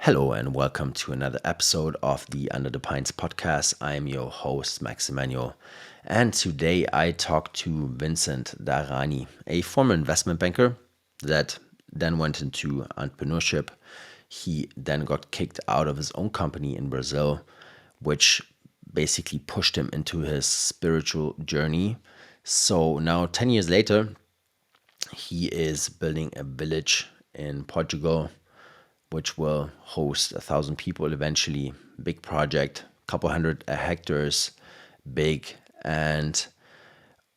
Hello and welcome to another episode of the Under the Pines podcast. I am your host, Max Emmanuel, and today I talk to Vincent Daranyi, a former investment banker that then went into entrepreneurship. He then got kicked out of his own company in Brazil, which basically pushed him into his spiritual journey. So now, 10 years later, he is building a village in Portugal which will host 1,000 people eventually. Big project, couple hundred hectares big. And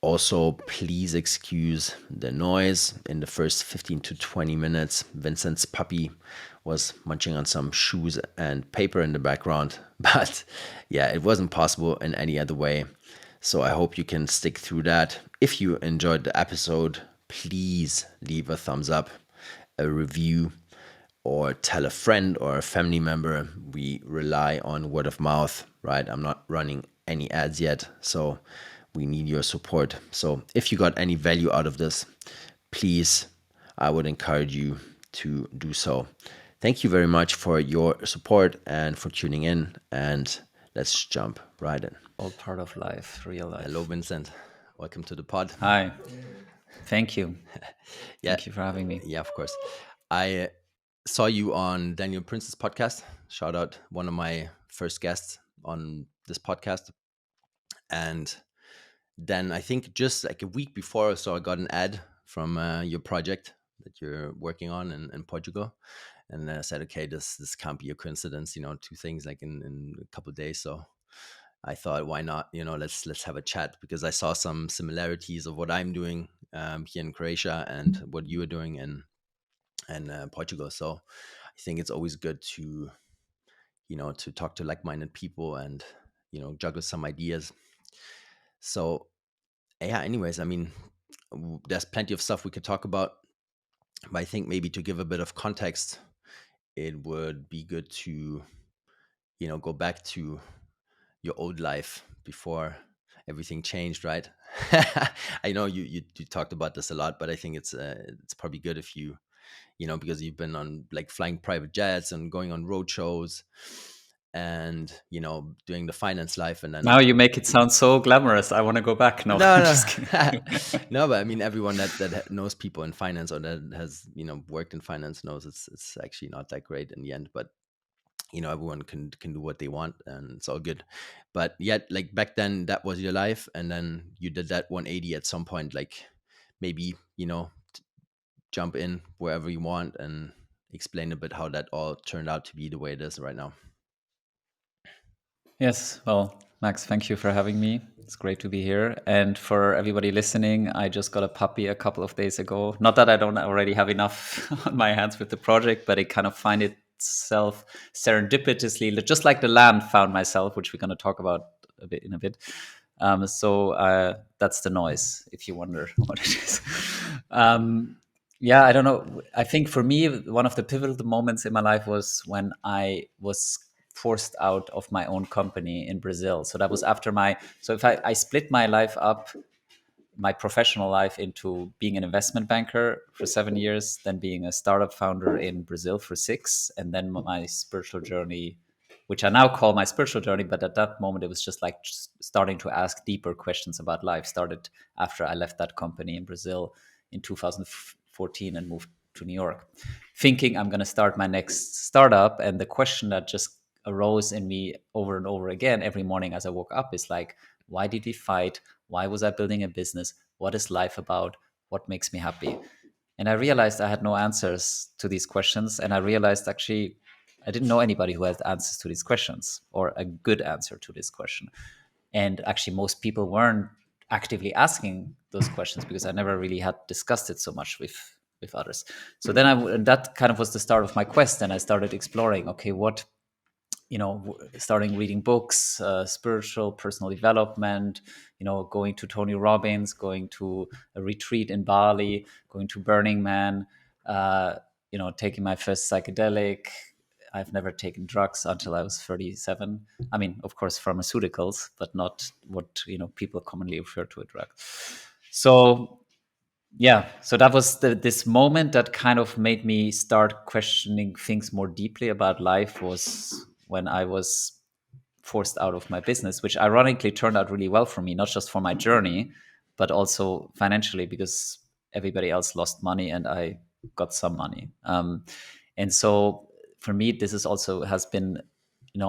also, please excuse the noise. In the first 15 to 20 minutes, Vincent's puppy was munching on some shoes and paper in the background. But yeah, it wasn't possible in any other way. So I hope you can stick through that. If you enjoyed the episode, please leave a thumbs up, a review, or tell a friend or a family member. We rely on word of mouth, right? I'm not running any ads yet, so we need your support. So if you got any value out of this, please, I would encourage you to do so. Thank you very much for your support and for tuning in, and let's jump right in. All part of life, real life. Hello, Vincent. Welcome to the pod. Hi. Thank you. Yeah. Thank you for having me. Yeah, of course. I saw you on Daniel Prince's podcast. Shout out, one of my first guests on this podcast. And then I think just like a week before or so, I got an ad from your project that you're working on in Portugal. And then I said, okay, this can't be a coincidence, two things like in a couple of days. So I thought, why not? Let's have a chat, because I saw some similarities of what I'm doing here in Croatia and what you are doing in Portugal. So I think it's always good to to talk to like-minded people and juggle some ideas. So yeah, anyways, I mean, there's plenty of stuff we could talk about, but I think maybe to give a bit of context, it would be good to go back to your old life before everything changed, right? I know you talked about this a lot, but I think it's probably good if you because you've been on like flying private jets and going on road shows and doing the finance life, and then Now you make it sound so glamorous. I want to go back. No, no, I'm no. just kidding. No, but I mean, everyone that knows people in finance or that has worked in finance knows it's actually not that great in the end. But everyone can do what they want, and it's all good. But yet, like back then, that was your life, and then you did that 180 at some point. Like maybe jump in wherever you want and explain a bit how that all turned out to be the way it is right now. Yes, well, Max, thank you for having me. It's great to be here. And for everybody listening, I just got a puppy a couple of days ago. Not that I don't already have enough on my hands with the project, but it kind of find itself serendipitously, just like the land found myself, which we're going to talk about in a bit. So that's the noise, if you wonder what it is. Yeah, I don't know. I think for me, one of the pivotal moments in my life was when I was forced out of my own company in Brazil. So that was after so if I split my life up, my professional life, into being an investment banker for 7 years, then being a startup founder in Brazil for 6, and then my spiritual journey, which I now call my spiritual journey, but at that moment it was just like starting to ask deeper questions about life. Started after I left that company in Brazil in 2014 and moved to New York, thinking I'm going to start my next startup. And the question that just arose in me over and over again every morning as I woke up is like, why did we fight? Why was I building a business? What is life about? What makes me happy? And I realized I had no answers to these questions. And I realized actually I didn't know anybody who had answers to these questions, or a good answer to this question. And actually, most people weren't actively asking those questions because I never really had discussed it so much with others. So then that kind of was the start of my quest. And I started exploring, okay, what, starting reading books, spiritual, personal development, going to Tony Robbins, going to a retreat in Bali, going to Burning Man, taking my first psychedelic. I've never taken drugs until I was 37. I mean, of course, pharmaceuticals, but not what people commonly refer to a drug. So Yeah, so that was this moment that kind of made me start questioning things more deeply about life, was when I was forced out of my business, which ironically turned out really well for me, not just for my journey, but also financially, because everybody else lost money and I got some money. And so for me, this is also has been,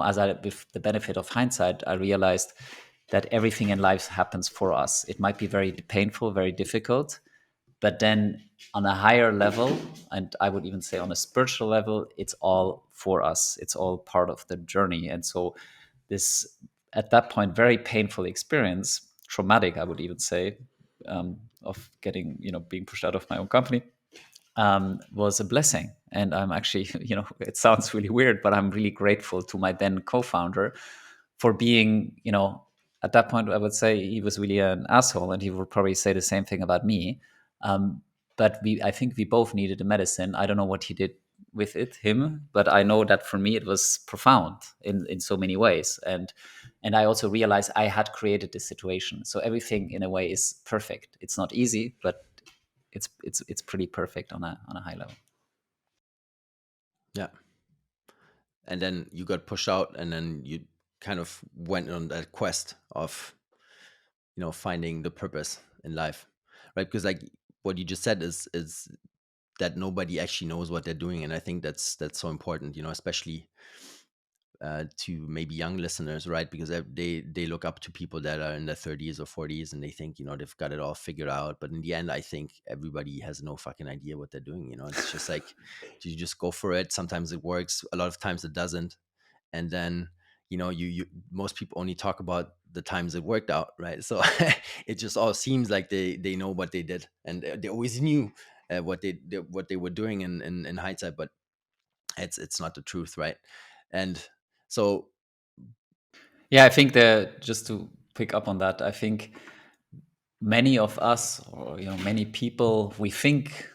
as I, with the benefit of hindsight, I realized that everything in life happens for us. It might be very painful, very difficult, but then on a higher level, and I would even say on a spiritual level, it's all for us. It's all part of the journey. And so this, at that point, very painful experience, traumatic, I would even say, of getting, being pushed out of my own company, was a blessing. And I'm actually, it sounds really weird, but I'm really grateful to my then co-founder for being, at that point, I would say he was really an asshole, and he would probably say the same thing about me. Um, but I think we both needed a medicine. I don't know what he did with him, but I know that for me it was profound in so many ways. And I also realized I had created this situation. So everything in a way is perfect. It's not easy, but it's pretty perfect on a high level. Yeah. And then you got pushed out, and then you kind of went on that quest of, finding the purpose in life, right? Because like what you just said is that nobody actually knows what they're doing, and I think that's so important, especially to maybe young listeners, right? Because they look up to people that are in their 30s or 40s, and they think they've got it all figured out. But in the end, I think everybody has no fucking idea what they're doing. It's just like you just go for it. Sometimes it works, a lot of times it doesn't, and then you most people only talk about the times it worked out, right? So it just all seems like they know what they did, and they always knew what they were doing in hindsight, but it's not the truth, right? And so Yeah, I think that, just to pick up on that, I think many of us, or many people, we think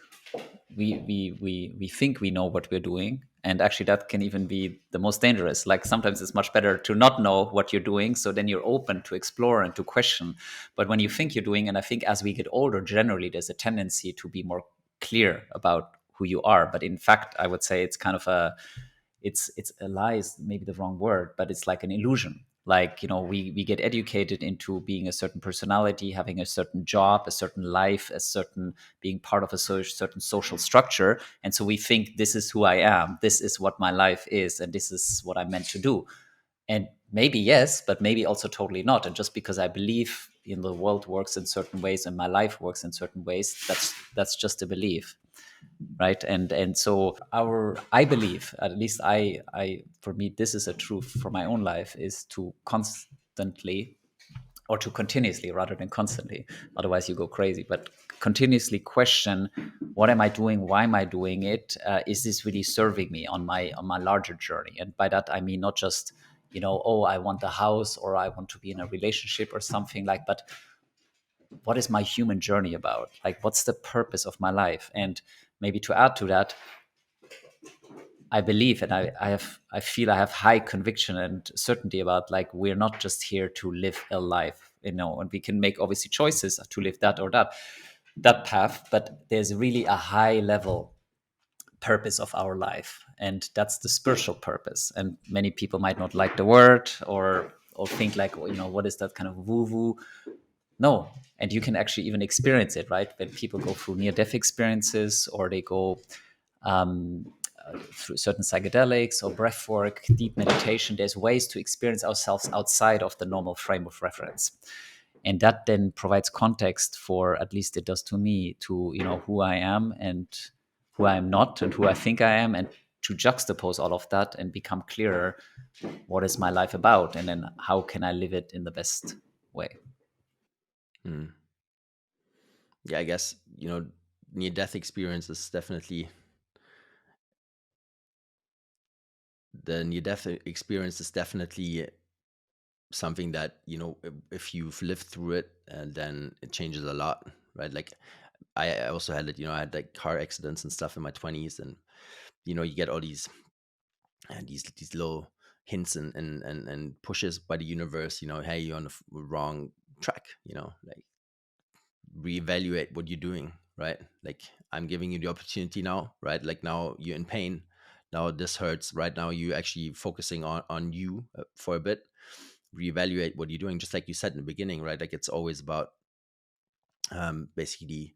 we know what we're doing, and actually that can even be the most dangerous. Like sometimes it's much better to not know what you're doing, so then you're open to explore and to question. But when you think you're doing, and I think as we get older, generally there's a tendency to be more clear about who you are, but in fact I would say it's kind of it's a lie is maybe the wrong word, but it's like an illusion. Like, we get educated into being a certain personality, having a certain job, a certain life, a certain being part of a certain social structure, and so we think this is who I am, this is what my life is, and this is what I'm meant to do. And maybe yes, but maybe also totally not. And just because I believe the world works in certain ways and my life works in certain ways, that's just a belief, right? And so I believe, at least I for me, this is a truth for my own life, is to constantly, or to continuously rather than constantly, otherwise you go crazy, but continuously question, what am I doing, why am I doing it, is this really serving me on my larger journey? And by that I mean not just, oh, I want a house, or I want to be in a relationship or something like, but what is my human journey about? Like, what's the purpose of my life? And maybe to add to that, I believe, and I feel I have high conviction and certainty about, like, we're not just here to live a life, and we can make obviously choices to live that or that path, but there's really a high level purpose of our life, and that's the spiritual purpose. And many people might not like the word, or think like, well, what is that kind of woo woo? No. And you can actually even experience it, right? When people go through near death experiences, or they go through certain psychedelics or breath work, deep meditation, there's ways to experience ourselves outside of the normal frame of reference. And that then provides context for, at least it does to me, to, who I am and who I am not, and who I think I am, and to juxtapose all of that and become clearer, what is my life about, and then how can I live it in the best way. hmm, yeah, I guess near death experience is definitely the near death experience is definitely something that if you've lived through it, and then it changes a lot, right? Like I also had it, I had like car accidents and stuff in my 20s, and you get all these little hints and pushes by the universe, hey, you're on the wrong track, like reevaluate what you're doing, right? Like I'm giving you the opportunity now, right? Like now you're in pain. Now this hurts, right? Now you actually focusing on you for a bit, reevaluate what you're doing, just like you said in the beginning, right? Like it's always about basically,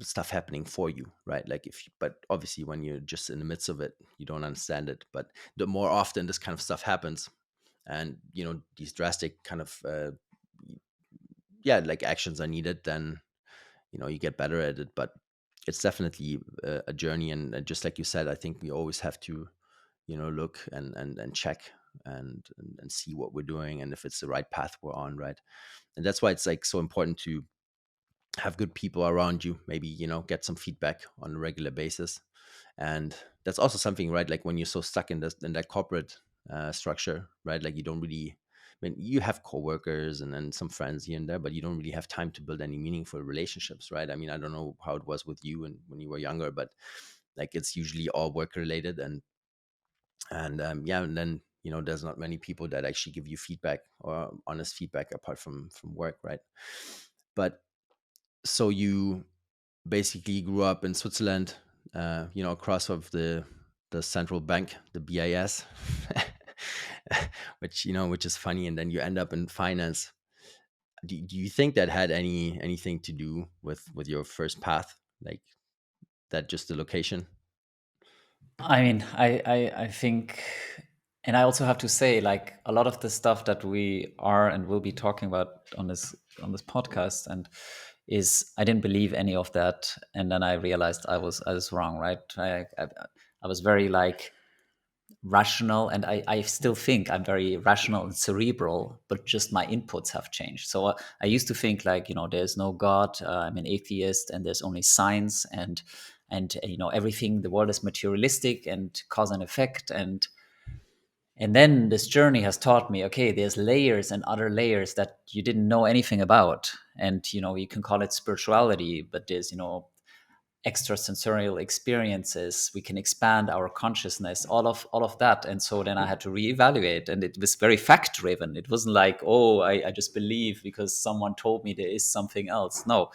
stuff happening for you, right? Like but obviously when you're just in the midst of it, you don't understand it. But the more often this kind of stuff happens, and these drastic kind of yeah, like actions are needed, then you get better at it. But it's definitely a journey, and just like you said, I think we always have to look and check and see what we're doing and if it's the right path we're on, right? And that's why it's like so important to have good people around you, maybe get some feedback on a regular basis. And that's also something, right? Like when you're so stuck in that corporate structure, right? Like you don't really, I mean, you have coworkers and then some friends here and there, but you don't really have time to build any meaningful relationships, right? I mean, I don't know how it was with you and when you were younger, but like it's usually all work related. And yeah, and then there's not many people that actually give you feedback or honest feedback apart from work, right? But so you basically grew up in Switzerland, across of the central bank, the BIS, which is funny, and then you end up in finance. Do you think that had anything to do with your first path, like that, just the location? I mean, I think, and I also have to say, like a lot of the stuff that we are and will be talking about on this podcast, and is I didn't believe any of that, and then I realized I was wrong, right? I was very like rational, and I still think I'm very rational and cerebral, but just my inputs have changed. So I used to think like, there's no God, I'm an atheist, and there's only science, and everything, the world is materialistic and cause and effect, and then this journey has taught me, okay, there's layers and other layers that you didn't know anything about, and you can call it spirituality, but there's extrasensorial experiences, we can expand our consciousness, all of that. And so then I had to reevaluate, and it was very fact driven. It wasn't like, oh, I just believe because someone told me there is something else. No.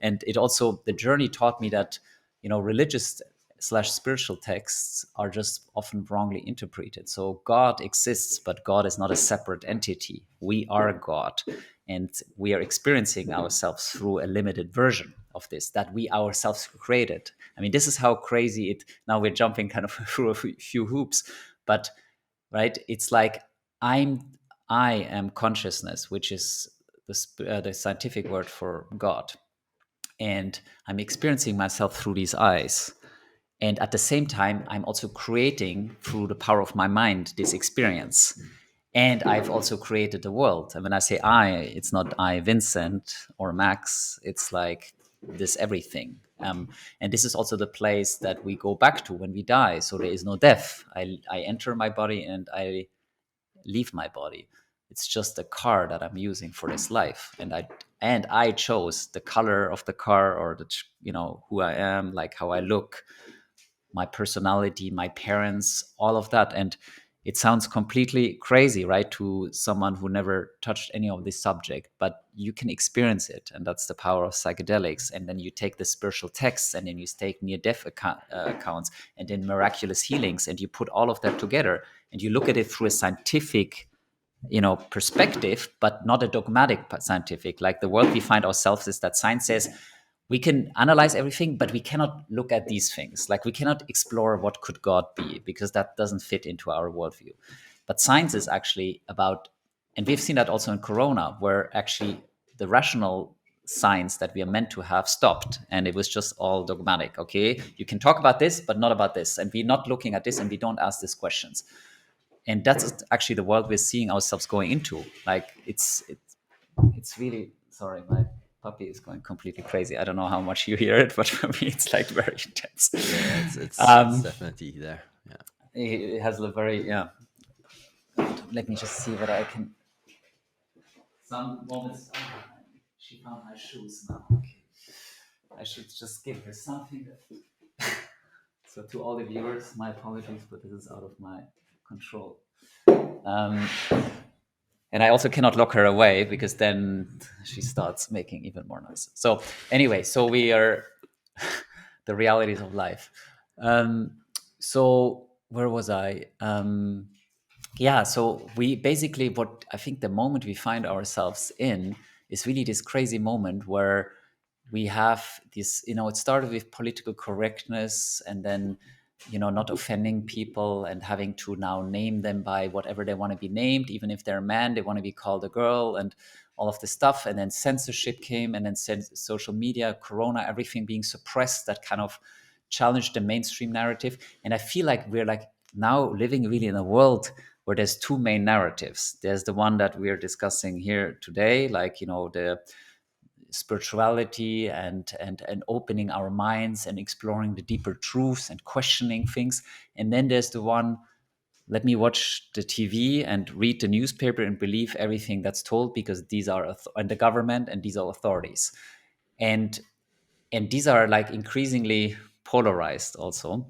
And it also, the journey taught me that religious slash spiritual texts are just often wrongly interpreted. So God exists, but God is not a separate entity. We are God, and we are experiencing ourselves through a limited version of this that we ourselves created. I mean, this is how crazy it. Now we're jumping kind of through a few hoops, but right, it's like I'm I am consciousness, which is the scientific word for God, and I'm experiencing myself through these eyes. And at the same time, I'm also creating through the power of my mind this experience. And I've also created the world. And when I say I, it's not I, Vincent or Max. It's like this everything. And this is also the place that we go back to when we die. So there is no death. I enter my body and I leave my body. It's just a car that I'm using for this life, and I chose the color of the car, or who I am, like how I look, my personality, my parents, all of that. And it sounds completely crazy, right, to someone who never touched any of this subject, but you can experience it. And that's the power of psychedelics. And then you take the spiritual texts, and then you take near death accounts, and then miraculous healings, and you put all of that together, and you look at it through a scientific perspective, but not a dogmatic scientific. Like the world we find ourselves is that science says we can analyze everything, but we cannot look at these things. Like we cannot explore what could God be, because that doesn't fit into our worldview. But science is actually about, and we've seen that also in Corona, where actually the rational science that we are meant to have stopped, and it was just all dogmatic. Okay, you can talk about this, but not about this, and we're not looking at this, and we don't ask these questions. And that's actually the world we're seeing ourselves going into. Like it's really, sorry, my puppy is going completely crazy. I don't know how much you hear it, but for me it's like very intense. Yeah, it's definitely there. Yeah. It has a very, yeah, let me just see what I can, some moments. She found my shoes now. Okay, I should just give her something so to all the viewers, my apologies, but this is out of my control. um And I also cannot lock her away because then she starts making even more noise. So anyway, so we are the realities of life. Um, so where was I? Yeah, so we basically, what I think the moment we find ourselves in is really this crazy moment where we have this, it started with political correctness, and then not offending people and having to now name them by whatever they want to be named. Even if they're a man, they want to be called a girl, and all of this stuff. And then censorship came, and then social media, corona, everything being suppressed, that kind of challenged the mainstream narrative. And I feel like we're like now living really in a world where there's two main narratives. There's the one that we're discussing here today, like the spirituality and opening our minds and exploring the deeper truths and questioning things. And then there's the one, let me watch the TV and read the newspaper and believe everything that's told, because these are and the government, and these are authorities. And and these are like increasingly polarized also,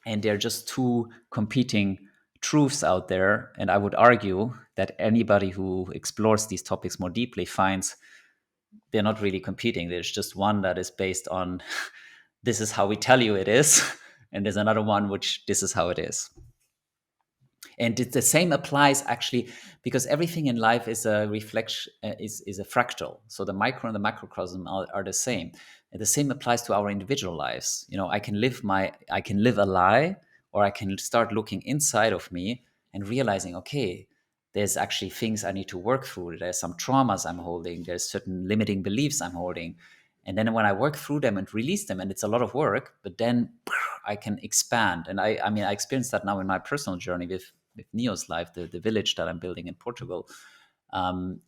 and they're just two competing truths out there. And I would argue that anybody who explores these topics more deeply finds they're not really competing. There's just one that is based on this is how we tell you it is, and there's another one which this is how it is. And the same applies actually, because everything in life is a reflection, is a fractal. So the micro and the macrocosm are the same. And the same applies to our individual lives. I can live a lie, or I can start looking inside of me and realizing, okay, there's actually things I need to work through. There's some traumas I'm holding. There's certain limiting beliefs I'm holding. And then when I work through them and release them, and it's a lot of work, but then I can expand. And I mean, I experienced that now in my personal journey with neoslife, the village that I'm building in Portugal. And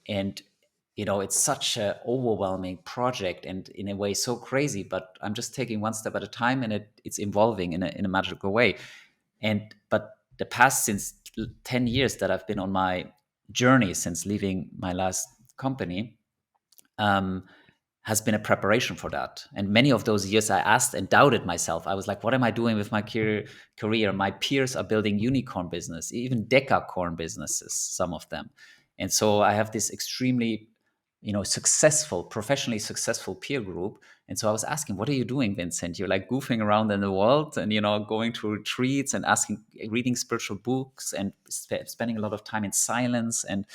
it's such an overwhelming project, and in a way so crazy, but I'm just taking one step at a time, and it's evolving in a magical way. And but the past, since 10 years that I've been on my journey since leaving my last company, um, has been a preparation for that. And many of those years I asked and doubted myself. I was like, what am I doing with my career? My peers are building unicorn business, even decacorn businesses, some of them. And so I have this extremely, successful, professionally successful peer group. And so I was asking, what are you doing, Vincent? You're like goofing around in the world and, going to retreats and reading spiritual books and spending a lot of time in silence and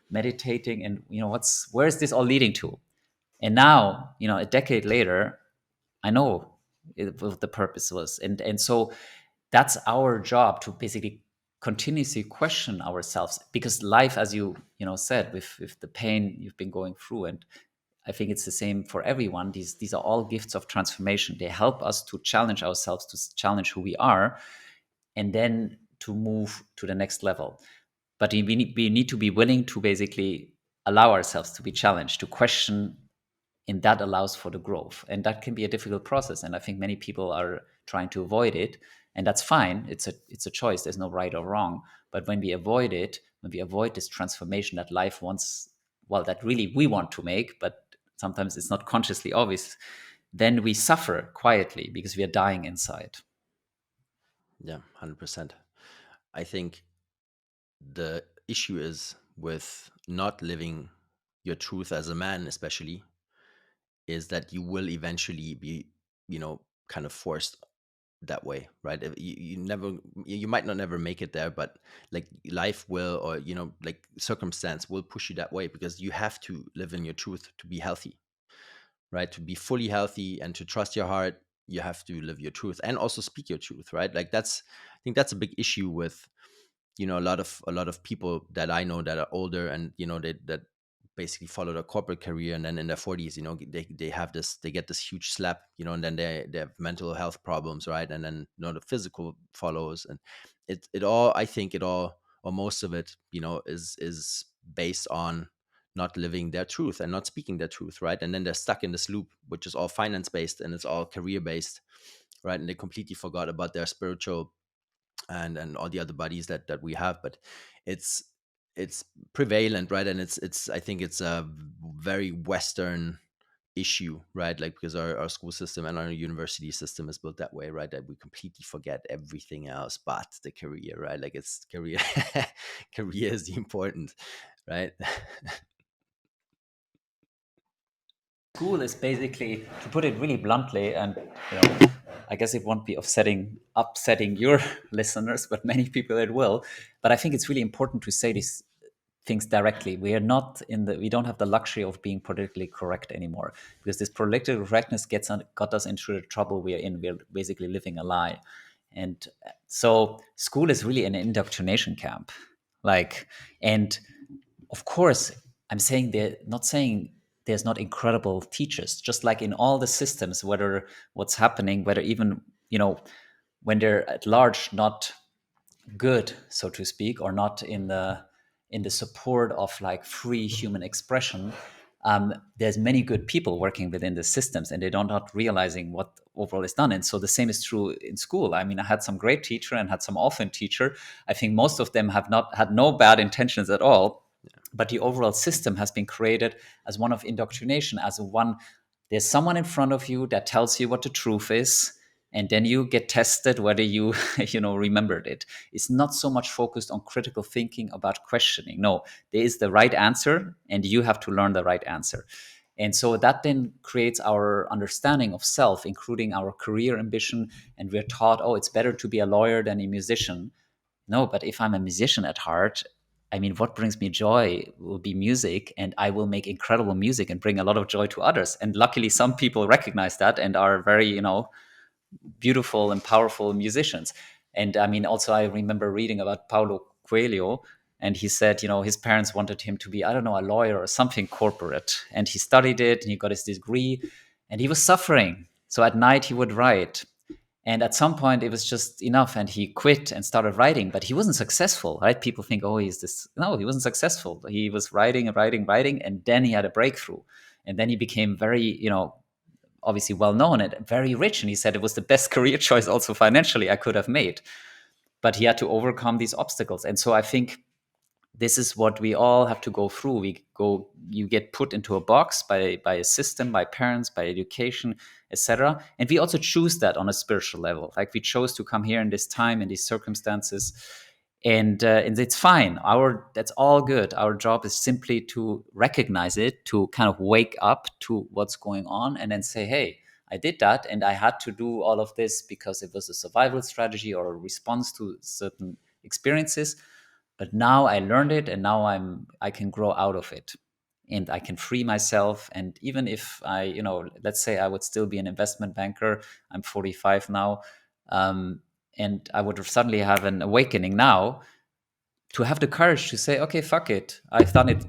meditating. And, where is this all leading to? And now, a decade later, I know what the purpose was. And so that's our job, to basically continuously question ourselves, because life, as you said, with the pain you've been going through, and I think it's the same for everyone. These are all gifts of transformation. They help us to challenge ourselves, to challenge who we are, and then to move to the next level. But we need to be willing to basically allow ourselves to be challenged, to question, and that allows for the growth. And that can be a difficult process, and I think many people are trying to avoid it, and that's fine. It's a choice. There's no right or wrong. But when we avoid it, when we avoid this transformation that life wants, well, that really we want to make, but sometimes it's not consciously obvious, then we suffer quietly because we are dying inside. Yeah, 100%. I think the issue is with not living your truth as a man, especially, is that you will eventually be, kind of forced that way, right? You never, you might not never make it there, but like life will, or like circumstance will push you that way, because you have to live in your truth to be healthy, right? To be fully healthy and to trust your heart, you have to live your truth and also speak your truth, right? Like I think that's a big issue with, a lot of people that I know that are older, and that basically followed a corporate career, and then in their 40s, they have this, they get this huge slap, and then they have mental health problems, right? And then the physical follows, and it all, I think it all, or most of it, is based on not living their truth and not speaking their truth, right? And then they're stuck in this loop, which is all finance based and it's all career based, right? And they completely forgot about their spiritual and all the other buddies that we have. But it's it's prevalent, right? And it's I think it's a very Western issue, right? Like, because our school system and our university system is built that way, right? That we completely forget everything else but the career, right? Like, it's career. Career is the important, right? School is basically, to put it really bluntly, and you know, I guess it won't be upsetting your listeners, but many people it will. But I think it's really important to say these things directly. We don't have the luxury of being politically correct anymore, because this political correctness got us into the trouble we are in. We're basically living a lie. And so school is really an indoctrination camp. Like, and of course, I'm saying they're not saying there's not incredible teachers, just like in all the systems, whether what's happening, whether even, when they're at large not good, so to speak, or not in the support of like free human expression. There's many good people working within the systems, and they don't not realizing what overall is done. And so the same is true in school. I mean, I had some great teacher and had some awful teacher. I think most of them have not had no bad intentions at all, but the overall system has been created as one of indoctrination, as a one. There's someone in front of you that tells you what the truth is, and then you get tested whether you remembered it. It's not so much focused on critical thinking about questioning. No, there is the right answer, and you have to learn the right answer. And so that then creates our understanding of self, including our career ambition. And we're taught, oh, it's better to be a lawyer than a musician. No, but if I'm a musician at heart, I mean, what brings me joy will be music, and I will make incredible music and bring a lot of joy to others. And luckily, some people recognize that and are very, beautiful and powerful musicians. And I mean, also, I remember reading about Paulo Coelho, and he said, his parents wanted him to be, I don't know, a lawyer or something corporate. And he studied it and he got his degree, and he was suffering. So at night, he would write. And at some point, it was just enough, and he quit and started writing. But he wasn't successful, right? People think, oh, he's this. No, he wasn't successful. He was writing and writing, writing, and then he had a breakthrough. And then he became very, obviously well known and very rich. And he said it was the best career choice, also financially, I could have made. But he had to overcome these obstacles. And so I think this is what we all have to go through. You get put into a box by a system, by parents, by education, etc. And we also choose that on a spiritual level. Like, we chose to come here in this time, in these circumstances, and it's fine. That's all good. Our job is simply to recognize it, to kind of wake up to what's going on, and then say, hey, I did that, and I had to do all of this because it was a survival strategy or a response to certain experiences. But now I learned it, and now I can grow out of it, and I can free myself. And even if let's say I would still be an investment banker, I'm 45 now, and I would suddenly have an awakening now, to have the courage to say, okay, fuck it, I've done it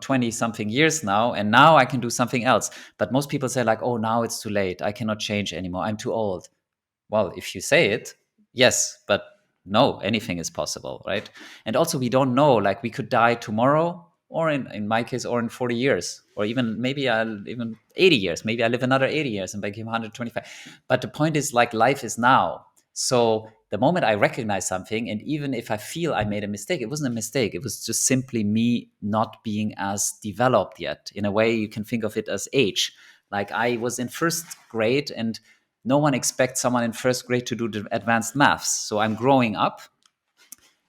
20 something years now, and now I can do something else. But most people say, like, oh, now it's too late, I cannot change anymore, I'm too old. Well, if you say it, yes, but no, anything is possible, right? And also, we don't know, like, we could die tomorrow, or in my case, or in 40 years, or even maybe I'll even 80 years, maybe I live another 80 years and become 125. But the point is, like, life is now. So the moment I recognize something, and even if I feel I made a mistake, it wasn't a mistake, it was just simply me not being as developed yet. In a way, you can think of it as age. Like, I was in first grade, and no one expects someone in first grade to do the advanced maths. So I'm growing up.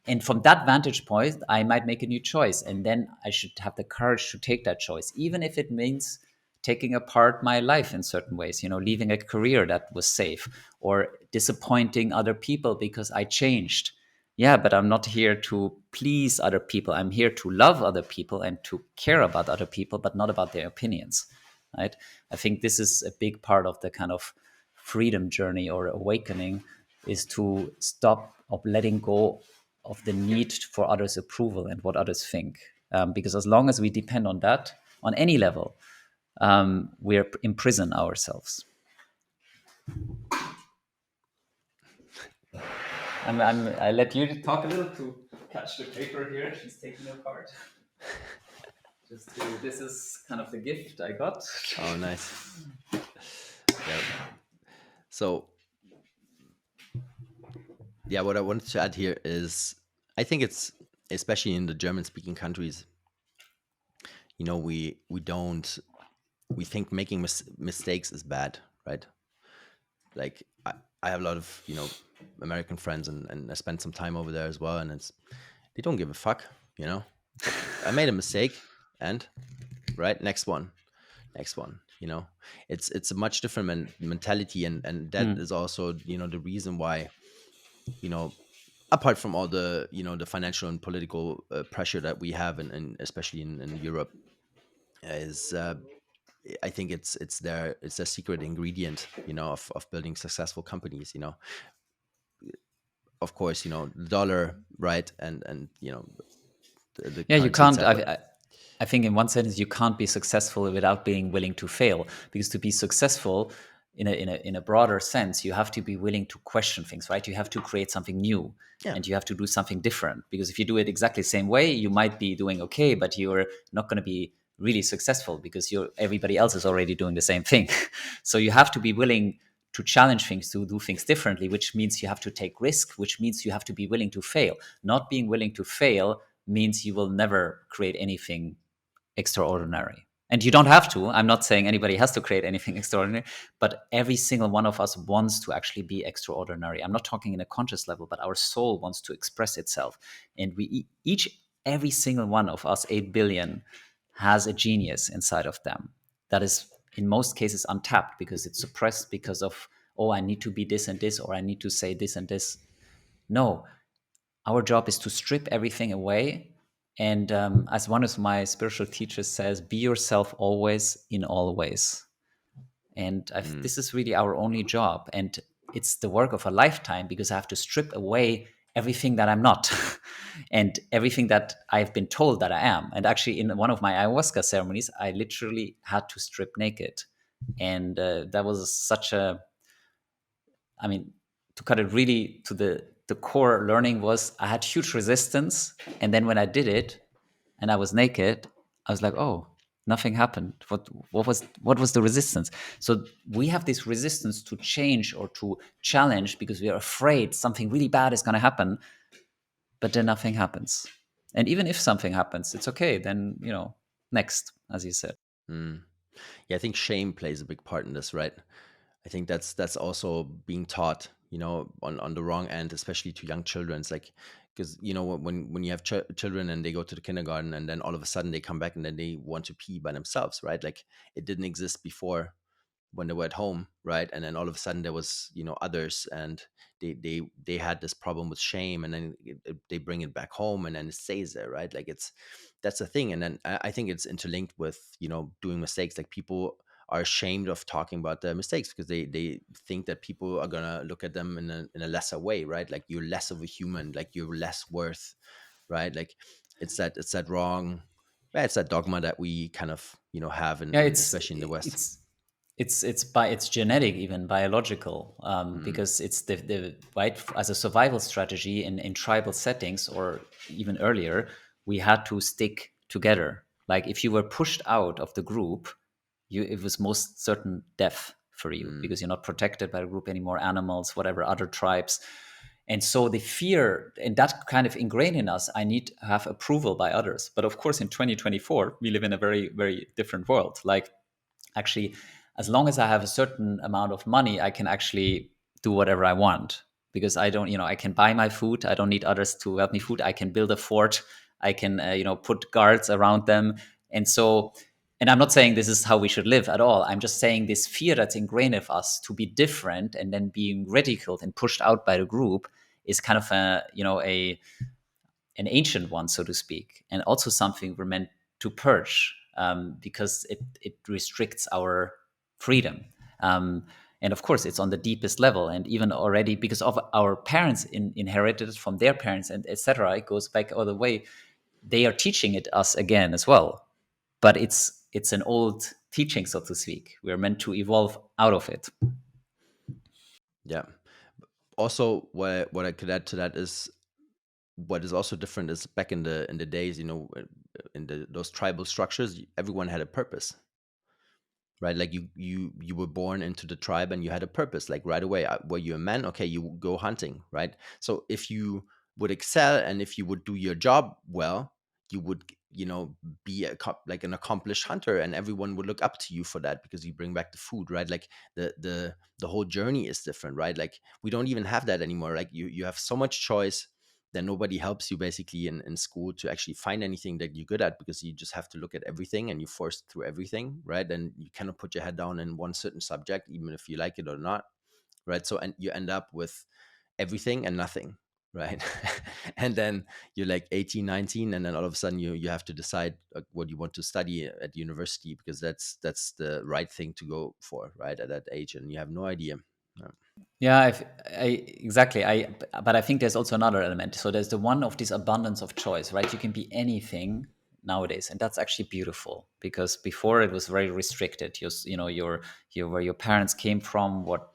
And from that vantage point, I might make a new choice. And then I should have the courage to take that choice, even if it means taking apart my life in certain ways, leaving a career that was safe, or disappointing other people because I changed. Yeah, but I'm not here to please other people. I'm here to love other people and to care about other people, but not about their opinions. Right? I think this is a big part of the kind of freedom journey or awakening, is to stop of letting go of the need for others' approval and what others think. Because as long as we depend on that on any level, we're imprison ourselves. I let you talk a little to catch the paper here. She's taking apart. This is kind of the gift I got. Oh, nice. Yeah. So, yeah, what I wanted to add here is, I think it's, especially in the German-speaking countries, we think making mistakes is bad, right? Like, I have a lot of American friends, and I spent some time over there as well, and they don't give a fuck, I made a mistake, and right, next one, next one. It's a much different mentality, and that Mm. is also the reason why, you know apart from all the the financial and political pressure that we have, and especially in Europe, is I think it's their secret ingredient, of building successful companies. Of course, the dollar, right, and the Yeah, you currency can't. itself, but I think in one sentence you can't be successful without being willing to fail. Because to be successful in a broader sense, you have to be willing to question things, right? You have to create something new, yeah. and you have to do something different. Because if you do it exactly the same way, you might be doing okay, but you're not going to be really successful because everybody else is already doing the same thing. So you have to be willing to challenge things, to do things differently, which means you have to take risk, which means you have to be willing to fail. Not being willing to fail means you will never create anything extraordinary. And you don't have to. I'm not saying anybody has to create anything extraordinary, but every single one of us wants to actually be extraordinary. I'm not talking in a conscious level, but our soul wants to express itself. And every single one of us, 8 billion, has a genius inside of them that is in most cases untapped because it's suppressed because of, oh, I need to be this and this, or I need to say this and this. No, our job is to strip everything away. And as one of my spiritual teachers says, be yourself always in all ways. And Mm. this is really our only job. And it's the work of a lifetime because I have to strip away everything that I'm not and everything that I've been told that I am. And actually, in one of my ayahuasca ceremonies, I literally had to strip naked. And that was such a, I mean, to cut it really to the core learning was I had huge resistance. And then when I did it and I was naked, I was like, oh, nothing happened. What was the resistance? So we have this resistance to change or to challenge because we are afraid something really bad is going to happen, but then nothing happens. And even if something happens, it's okay. Then, next, as you said. Mm. Yeah, I think shame plays a big part in this, right? I think that's also being taught, on the wrong end, especially to young children. It's like, because when you have children and they go to the kindergarten, and then all of a sudden they come back and then they want to pee by themselves, right? Like, it didn't exist before when they were at home, right? And then all of a sudden there was, others, and they had this problem with shame, and then they bring it back home, and then it stays there, right? Like, that's the thing. And then I think it's interlinked with, doing mistakes. Like, people are ashamed of talking about their mistakes because they think that people are gonna look at them in a lesser way, right? Like, you're less of a human, like you're less worth, right? Like, it's that wrong, yeah, it's that dogma that we kind of have Yeah, especially in the West. it's genetic, even biological, Mm, because it's the right, as a survival strategy in tribal settings or even earlier, we had to stick together. Like if you were pushed out of the group, it was most certain death for you mm, because you're not protected by the group anymore, animals, whatever, other tribes. And so the fear, and that kind of ingrained in us, I need to have approval by others. But of course, in 2024, we live in a very, very different world. Like, actually, as long as I have a certain amount of money, I can actually do whatever I want because I don't, I can buy my food. I don't need others to help me food. I can build a fort. I can, put guards around them. And so, and I'm not saying this is how we should live at all. I'm just saying this fear that's ingrained of us to be different and then being ridiculed and pushed out by the group is kind of an ancient one, so to speak, and also something we're meant to purge because it restricts our freedom. And of course, it's on the deepest level, and even already because of our parents inherited it from their parents, and etc. It goes back all the way. They are teaching it us again as well, but it's an old teaching, so to speak. We're meant to evolve out of it. yeah. Also, what I could add to that is, what is also different is, back in the days, in those tribal structures, everyone had a purpose, right? Like, you were born into the tribe and you had a purpose, like, right away. Were you a man? Okay, you go hunting, right? So if you would excel and if you would do your job well, you would, be like an accomplished hunter, and everyone would look up to you for that because you bring back the food, right? Like, the whole journey is different, right? Like, we don't even have that anymore. Like, you have so much choice. then nobody helps you basically in school to actually find anything that you're good at, because you just have to look at everything and you're forced through everything, right? And you cannot put your head down in one certain subject, even if you like it or not, right? So, and you end up with everything and nothing, right? And then you're like 18, 19, and then all of a sudden you have to decide what you want to study at university, because that's the right thing to go for, right, at that age, and you have no idea. Yeah. Yeah, exactly. But I think there's also another element. So there's the one of this abundance of choice, right? You can be anything nowadays, and that's actually beautiful, because before it was very restricted. Your where your parents came from, what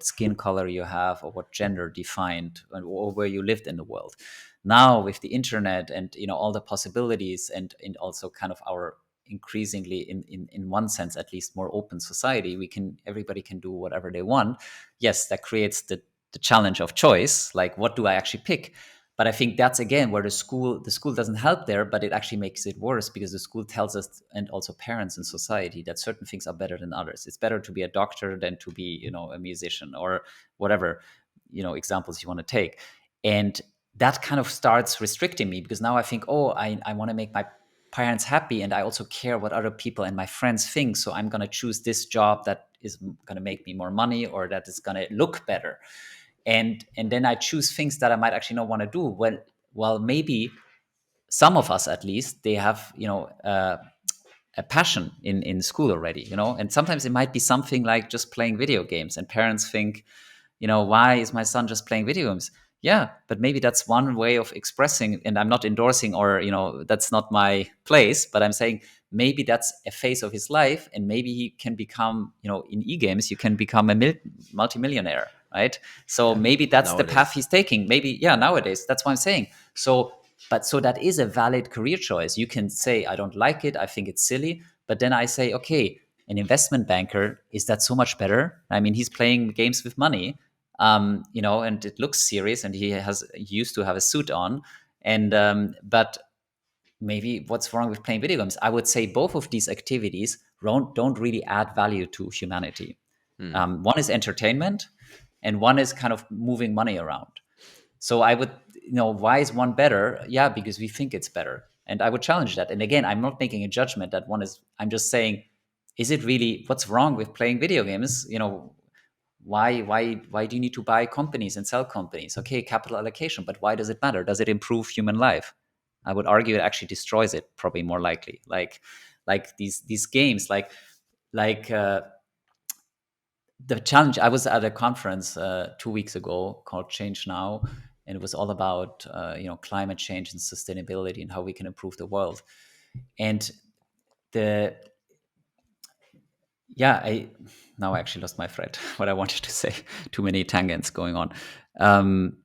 skin color you have, or what gender defined, or where you lived in the world. Now with the internet and all the possibilities, and also kind of our increasingly in one sense at least more open society, everybody can do whatever they want. Yes, that creates the challenge of choice, like what do I actually pick? But I think that's again where the school doesn't help there, but it actually makes it worse, because the school tells us, and also parents in society, that certain things are better than others. It's better to be a doctor than to be a musician, or whatever examples you want to take. And that kind of starts restricting me, because now I think, oh, I want to make my parents happy, and I also care what other people and my friends think, so I'm going to choose this job that is going to make me more money, or that is going to look better. And then I choose things that I might actually not want to do. Well, maybe some of us, at least, they have a passion in school already, and sometimes it might be something like just playing video games, and parents think, why is my son just playing video games? Yeah, but maybe that's one way of expressing, and I'm not endorsing, or that's not my place, but I'm saying maybe that's a phase of his life, and maybe he can become, in e-games you can become a multimillionaire, right? So Yeah, maybe that's the path nowadays. he's taking. Maybe, yeah, nowadays, that's what I'm saying. So that is a valid career choice. You can say, I don't like it, I think it's silly, but then I say, okay, an investment banker, is that so much better? I mean, he's playing games with money, and it looks serious, and he used to have a suit on, and but maybe what's wrong with playing video games? I would say both of these activities don't really add value to humanity. Hmm. One is entertainment, and one is kind of moving money around. So I would, why is one better? Yeah, because we think it's better. And I would challenge that. And again, I'm not making a judgment that one is, I'm just saying, is it really, what's wrong with playing video games? Why do you need to buy companies and sell companies? Okay, capital allocation, but why does it matter? Does it improve human life? I would argue it actually destroys it, probably more likely. Like these games, like the challenge. I was at a conference 2 weeks ago called Change Now, and it was all about climate change and sustainability and how we can improve the world. And the yeah, I actually lost my thread. What I wanted to say, too many tangents going on. Um,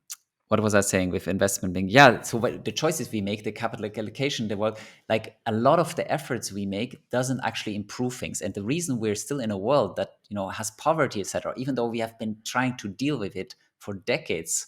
what was I saying with investment banking? Yeah, so the choices we make, the capital allocation, the world, like a lot of the efforts we make doesn't actually improve things. And the reason we're still in a world that has poverty, etc., even though we have been trying to deal with it for decades,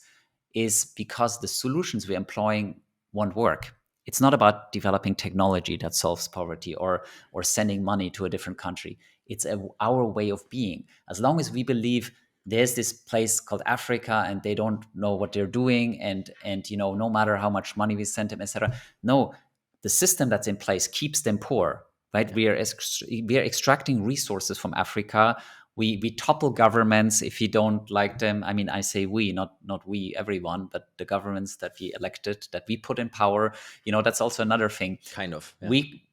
is because the solutions we're employing won't work. It's not about developing technology that solves poverty, or sending money to a different country. It's our way of being. As long as we believe there's this place called Africa and they don't know what they're doing, and no matter how much money we send them, etc. No, the system that's in place keeps them poor, right? Yeah. We are extracting resources from Africa. We topple governments if you don't like them. I mean, I say we, not we, everyone, but the governments that we elected, that we put in power. That's also another thing. Kind of. Yeah. We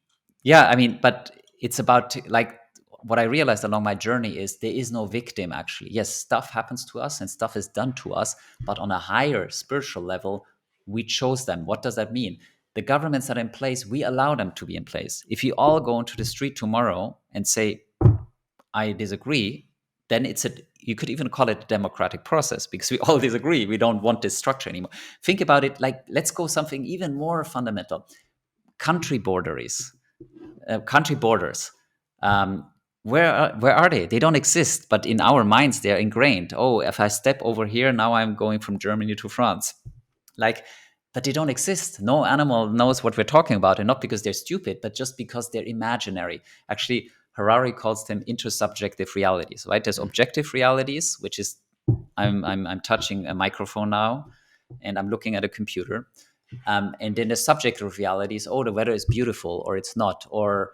Yeah, I mean, but it's about, like, what I realized along my journey is there is no victim, actually. Yes, stuff happens to us and stuff is done to us, but on a higher spiritual level, we chose them. What does that mean? The governments that are in place, we allow them to be in place. If you all go into the street tomorrow and say, I disagree, then you could even call it a democratic process, because we all disagree. We don't want this structure anymore. Think about it, like, let's go something even more fundamental. Country borders. Country borders. Where are they? They don't exist, but in our minds they're ingrained. Oh, if I step over here, now I'm going from Germany to France. Like, but they don't exist. No animal knows what we're talking about, and not because they're stupid, but just because they're imaginary. Actually, Harari calls them intersubjective realities. Right? There's Mm. objective realities, which is I'm touching a microphone now. and I'm looking at a computer. And then the subjective reality is, oh, the weather is beautiful or it's not, or,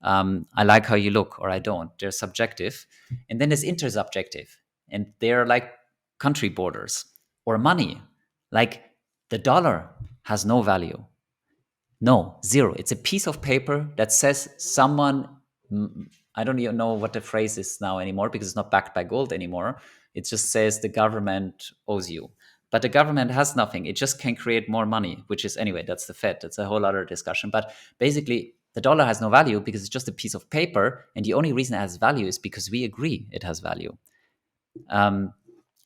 I like how you look or I don't. They're subjective. And then there's intersubjective, and they're like country borders or money. Like the dollar has no value. No, zero. It's a piece of paper that says someone, I don't even know what the phrase is now anymore because it's not backed by gold anymore. It just says the government owes you. But the government has nothing. It just can create more money, which is, anyway, that's the Fed. That's a whole other discussion. But basically, the dollar has no value because it's just a piece of paper. And the only reason it has value is because we agree it has value. Um,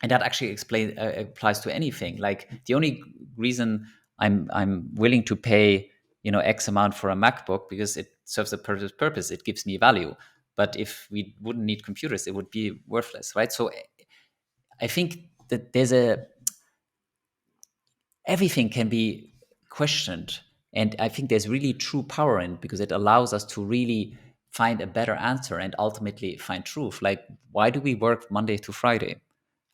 and that actually applies to anything. Like the only reason I'm willing to pay X amount for a MacBook because it serves a purpose. It gives me value. But if we wouldn't need computers, it would be worthless, right? So I think that everything can be questioned, and I think there's really true power in it because it allows us to really find a better answer and ultimately find truth. Like, why do we work Monday to Friday?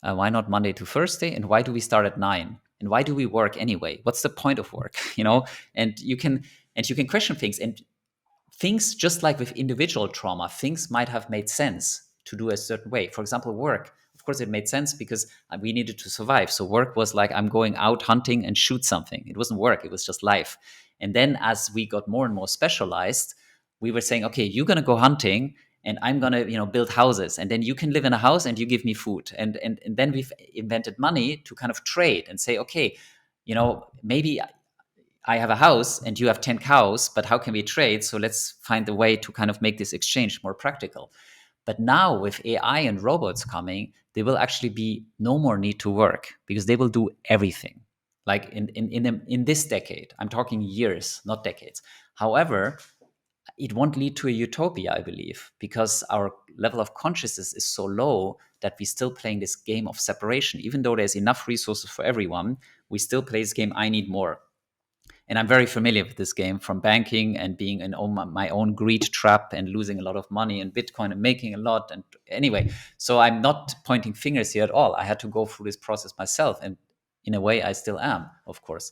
Why not Monday to Thursday? And why do we start at 9? And why do we work anyway? What's the point of work? And you can question things, and things, just like with individual trauma, things might have made sense to do a certain way. For example, work. Of course, it made sense because we needed to survive. So work was like, I'm going out hunting and shoot something. It wasn't work. It was just life. And then as we got more and more specialized, we were saying, okay, you're going to go hunting and I'm going to, build houses. And then you can live in a house and you give me food. And then we've invented money to kind of trade and say, okay, maybe I have a house and you have 10 cows, but how can we trade? So let's find a way to kind of make this exchange more practical. But now with AI and robots coming, there will actually be no more need to work because they will do everything. Like in this decade, I'm talking years, not decades. However, it won't lead to a utopia, I believe, because our level of consciousness is so low that we're still playing this game of separation. Even though there's enough resources for everyone, we still play this game, I need more. And I'm very familiar with this game from banking and being in my own greed trap and losing a lot of money in Bitcoin and making a lot. And anyway, so I'm not pointing fingers here at all. I had to go through this process myself. And in a way, I still am, of course.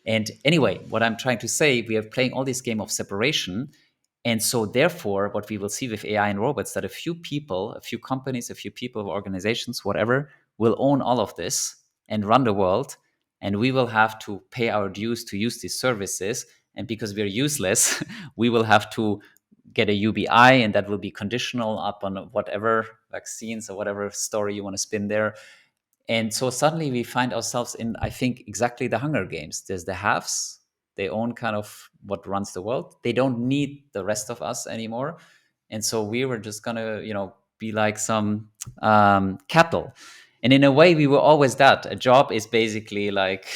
And anyway, what I'm trying to say, we are playing all this game of separation. And so, therefore, what we will see with AI and robots, that a few people, a few companies, a few people, organizations, whatever, will own all of this and run the world, and we will have to pay our dues to use these services. And because we're useless, we will have to get a UBI, and that will be conditional up on whatever vaccines or whatever story you want to spin there. And so suddenly we find ourselves in, I think, exactly the Hunger Games. There's the haves, they own kind of what runs the world. They don't need the rest of us anymore. And so we were just gonna, be like some cattle. And in a way, we were always that. A job is basically like,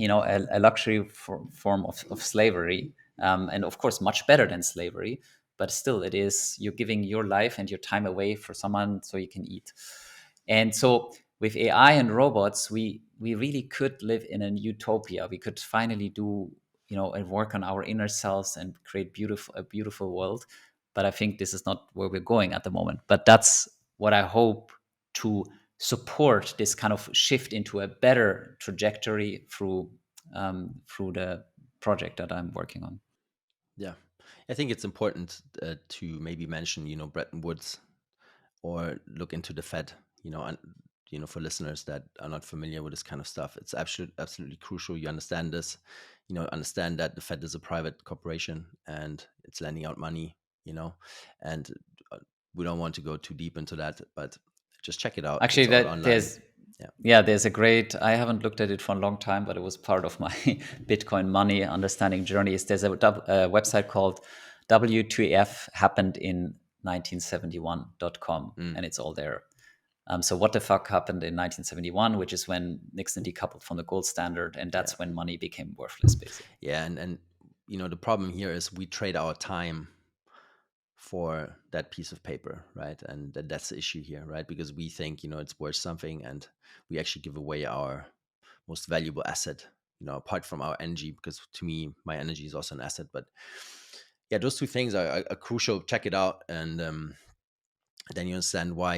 a luxury form of slavery. And of course, much better than slavery. But still, it is, you're giving your life and your time away for someone so you can eat. And so with AI and robots, we really could live in an utopia. We could finally do, and work on our inner selves and create a beautiful world. But I think this is not where we're going at the moment. But that's what I hope to support, this kind of shift into a better trajectory through the project that I'm working on. Yeah. I think it's important to maybe mention, Bretton Woods or look into the Fed, and for listeners that are not familiar with this kind of stuff, it's absolutely crucial you understand this, understand that the Fed is a private corporation and it's lending out money, and we don't want to go too deep into that, but just check it out. Actually, It's all that online. there's Yeah. yeah, there's a great. I haven't looked at it for a long time, but it was part of my Bitcoin money understanding journey. There's a website called WTF happened in 1971.com, Mm, and it's all there. So what the fuck happened in 1971, which is when Nixon decoupled from the gold standard, and yeah. that's when money became worthless, basically. Yeah. And the problem here is we trade our time for that piece of paper, right? And that's the issue here, right? Because we think, it's worth something, and we actually give away our most valuable asset, apart from our energy, because to me, my energy is also an asset. But yeah, those two things are crucial. Check it out. And then you understand why,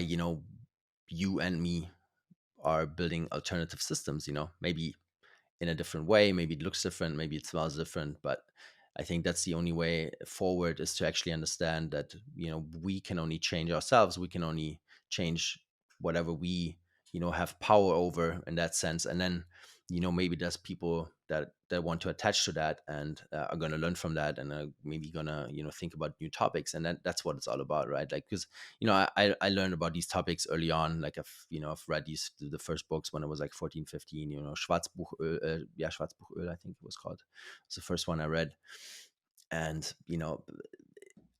you and me are building alternative systems, maybe in a different way. Maybe it looks different, maybe it smells different, but I think that's the only way forward, is to actually understand that, we can only change ourselves. We can only change whatever we, have power over in that sense. And then, maybe there's people that want to attach to that and are going to learn from that, and are maybe gonna, think about new topics. And that's what it's all about, right? Like, because, I learned about these topics early on. Like, I've read the first books when I was like 14, 15, Schwarzbuchöl, Schwarzbuchöl, I think it was called. It's the first one I read. And,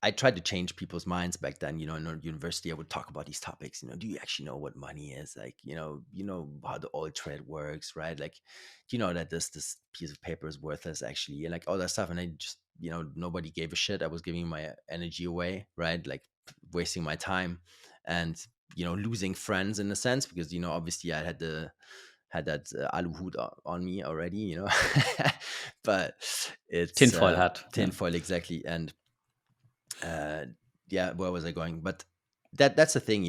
I tried to change people's minds back then. In university, I would talk about these topics. Do you actually know what money is? Like, how the oil trade works, right? Like, do you know that this piece of paper is worthless actually, and like all that stuff. And I just, nobody gave a shit. I was giving my energy away, right? Like, wasting my time, and losing friends in a sense, because obviously I had that aluhut on me already, but it's Tinfoil hat. Yeah. tinfoil, exactly. And uh yeah, where was I going? But that's the thing,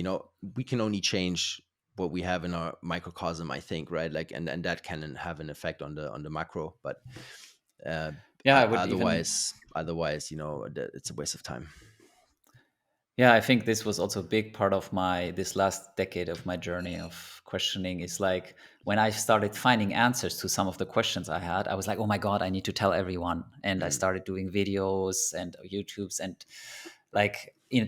we can only change what we have in our microcosm, I think, right? Like, and that can have an effect on the macro. But uh Yeah, I would even. otherwise, it's a waste of time. Yeah, I think this was also a big part of my this last decade of my journey of questioning. Is like when I started finding answers to some of the questions I had, I was like, oh my God, I need to tell everyone. And I Mm, started doing videos and YouTubes, and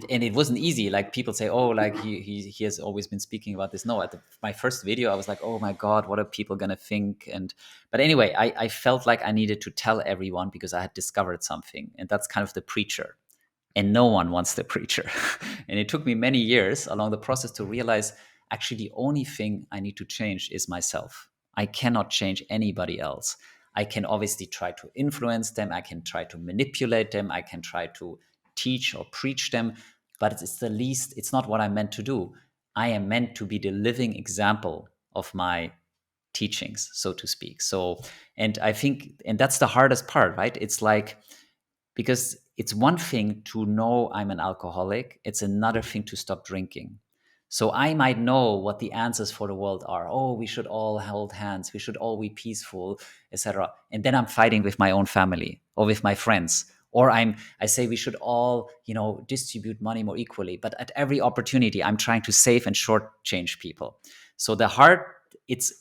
and it wasn't easy. Like people say, oh, like he has always been speaking about this. No, my first video, I was like, oh my God, what are people gonna think? But anyway, I felt like I needed to tell everyone because I had discovered something, and that's kind of the preacher, and no one wants the preacher. And it took me many years along the process to realize actually the only thing I need to change is myself. I cannot change anybody else. I can obviously try to influence them, I can try to manipulate them, I can try to teach or preach them, but it's not what I'm meant to do. I am meant to be the living example of my teachings, so to speak. So, and I think, and that's the hardest part, right? It's like, because it's one thing to know I'm an alcoholic, it's another thing to stop drinking. So I might know what the answers for the world are. Oh, we should all hold hands, we should all be peaceful, etc. And then I'm fighting with my own family or with my friends. Or I say we should all, distribute money more equally. But at every opportunity, I'm trying to save and shortchange people. So the heart, it's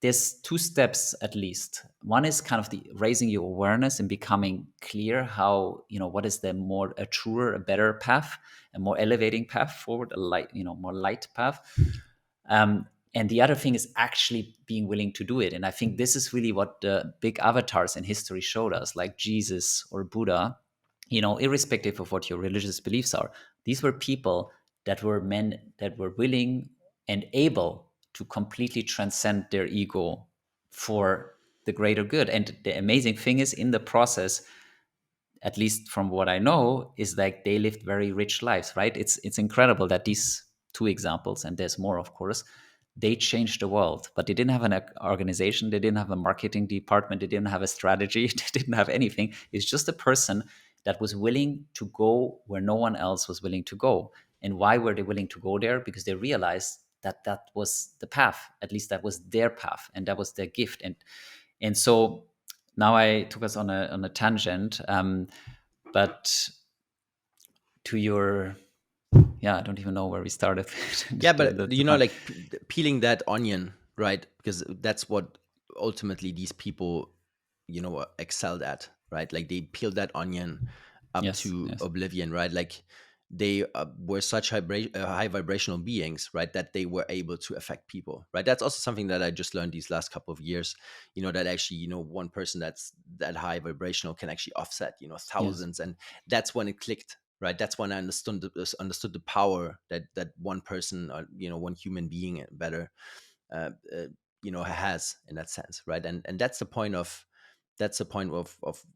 there's two steps at least. One is kind of the raising your awareness and becoming clear how, what is a truer, a better path, a more elevating path forward, a light, more light path. And the other thing is actually being willing to do it. And I think this is really what the big avatars in history showed us, like Jesus or Buddha, irrespective of what your religious beliefs are. These were people that were men that were willing and able to completely transcend their ego for the greater good. And the amazing thing is, in the process, at least from what I know, is like they lived very rich lives, right? It's incredible that these two examples, and there's more, of course, they changed the world, but they didn't have an organization, they didn't have a marketing department, they didn't have a strategy, they didn't have anything. It's just a person that was willing to go where no one else was willing to go. And why were they willing to go there? Because they realized that that was the path, at least that was their path, and that was their gift. And so now I took us on a tangent, but to your, yeah, I don't even know where we started. Yeah, the, but the, the, like peeling that onion, right? Because that's what ultimately these people, excelled at, right? Like, they peeled that onion up yes, to yes. oblivion, right? like they were such high vibrational beings, right, that they were able to affect people, right? That's also something that I just learned these last couple of years, that actually, one person that's that high vibrational can actually offset, Yes. thousands. And that's when it clicked, right? That's when I understood the power that one person, or one human being better, uh, uh, has, in that sense, right? And that's the point of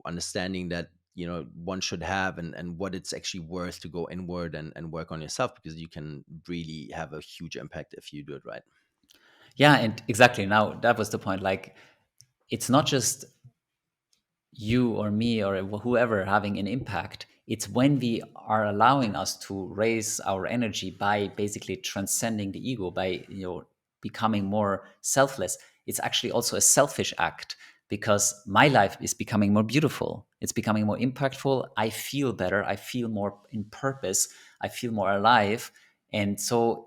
understanding that, one should have, and what it's actually worth to go inward and work on yourself, because you can really have a huge impact if you do it right. Yeah, and exactly. Now that was the point. Like, it's not just you or me or whoever having an impact. It's when we are allowing us to raise our energy by basically transcending the ego, by becoming more selfless, it's actually also a selfish act, because my life is becoming more beautiful. It's becoming more impactful. I feel better. I feel more in purpose. I feel more alive. And so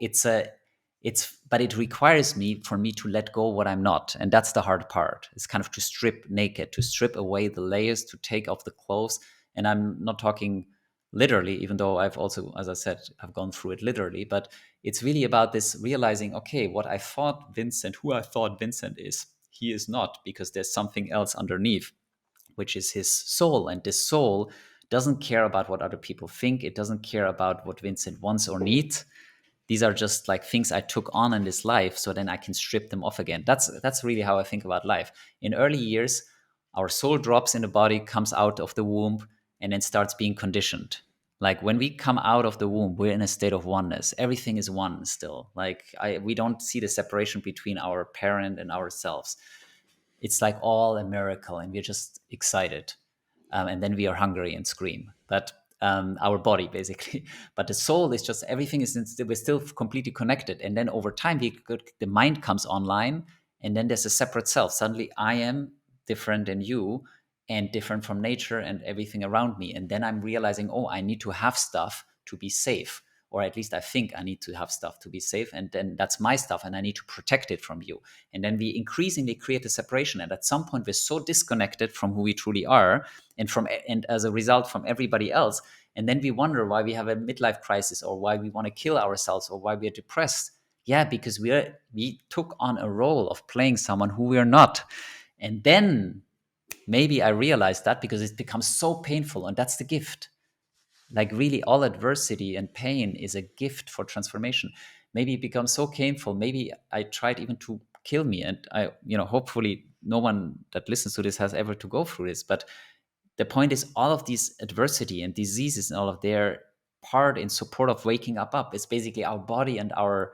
but it requires for me to let go what I'm not. And that's the hard part. It's kind of to strip naked, to strip away the layers, to take off the clothes. And I'm not talking literally, even though I've also, as I said, I've gone through it literally, but it's really about this realizing, okay, what I thought Vincent, who I thought Vincent is, he is not, because there's something else underneath, which is his soul. And this soul doesn't care about what other people think. It doesn't care about what Vincent wants or needs. These are just like things I took on in this life, so then I can strip them off again. That's really how I think about life. In early years, our soul drops in the body, comes out of the womb, and then starts being conditioned. Like when we come out of the womb, we're in a state of oneness. Everything is one still. Like we don't see the separation between our parent and ourselves. It's like all a miracle, and we're just excited. And then we are hungry and scream. But our body, basically. But the soul is just, everything is, we're still completely connected. And then over time, the mind comes online, and then there's a separate self. Suddenly, I am different than you, and different from nature and everything around me. And then I'm realizing, oh, I need to have stuff to be safe, or at least I think I need to have stuff to be safe. And then that's my stuff, and I need to protect it from you. And then we increasingly create a separation. And at some point, we're so disconnected from who we truly are, and as a result from everybody else. And then we wonder why we have a midlife crisis, or why we want to kill ourselves, or why we are depressed. Yeah, because we took on a role of playing someone who we are not. And then maybe I realized that, because it becomes so painful, and that's the gift. Like really, all adversity and pain is a gift for transformation. Maybe it becomes so painful, maybe I tried even to kill me. And I, hopefully no one that listens to this has ever to go through this. But the point is, all of these adversity and diseases and all of their part in support of waking up. It's basically our body and our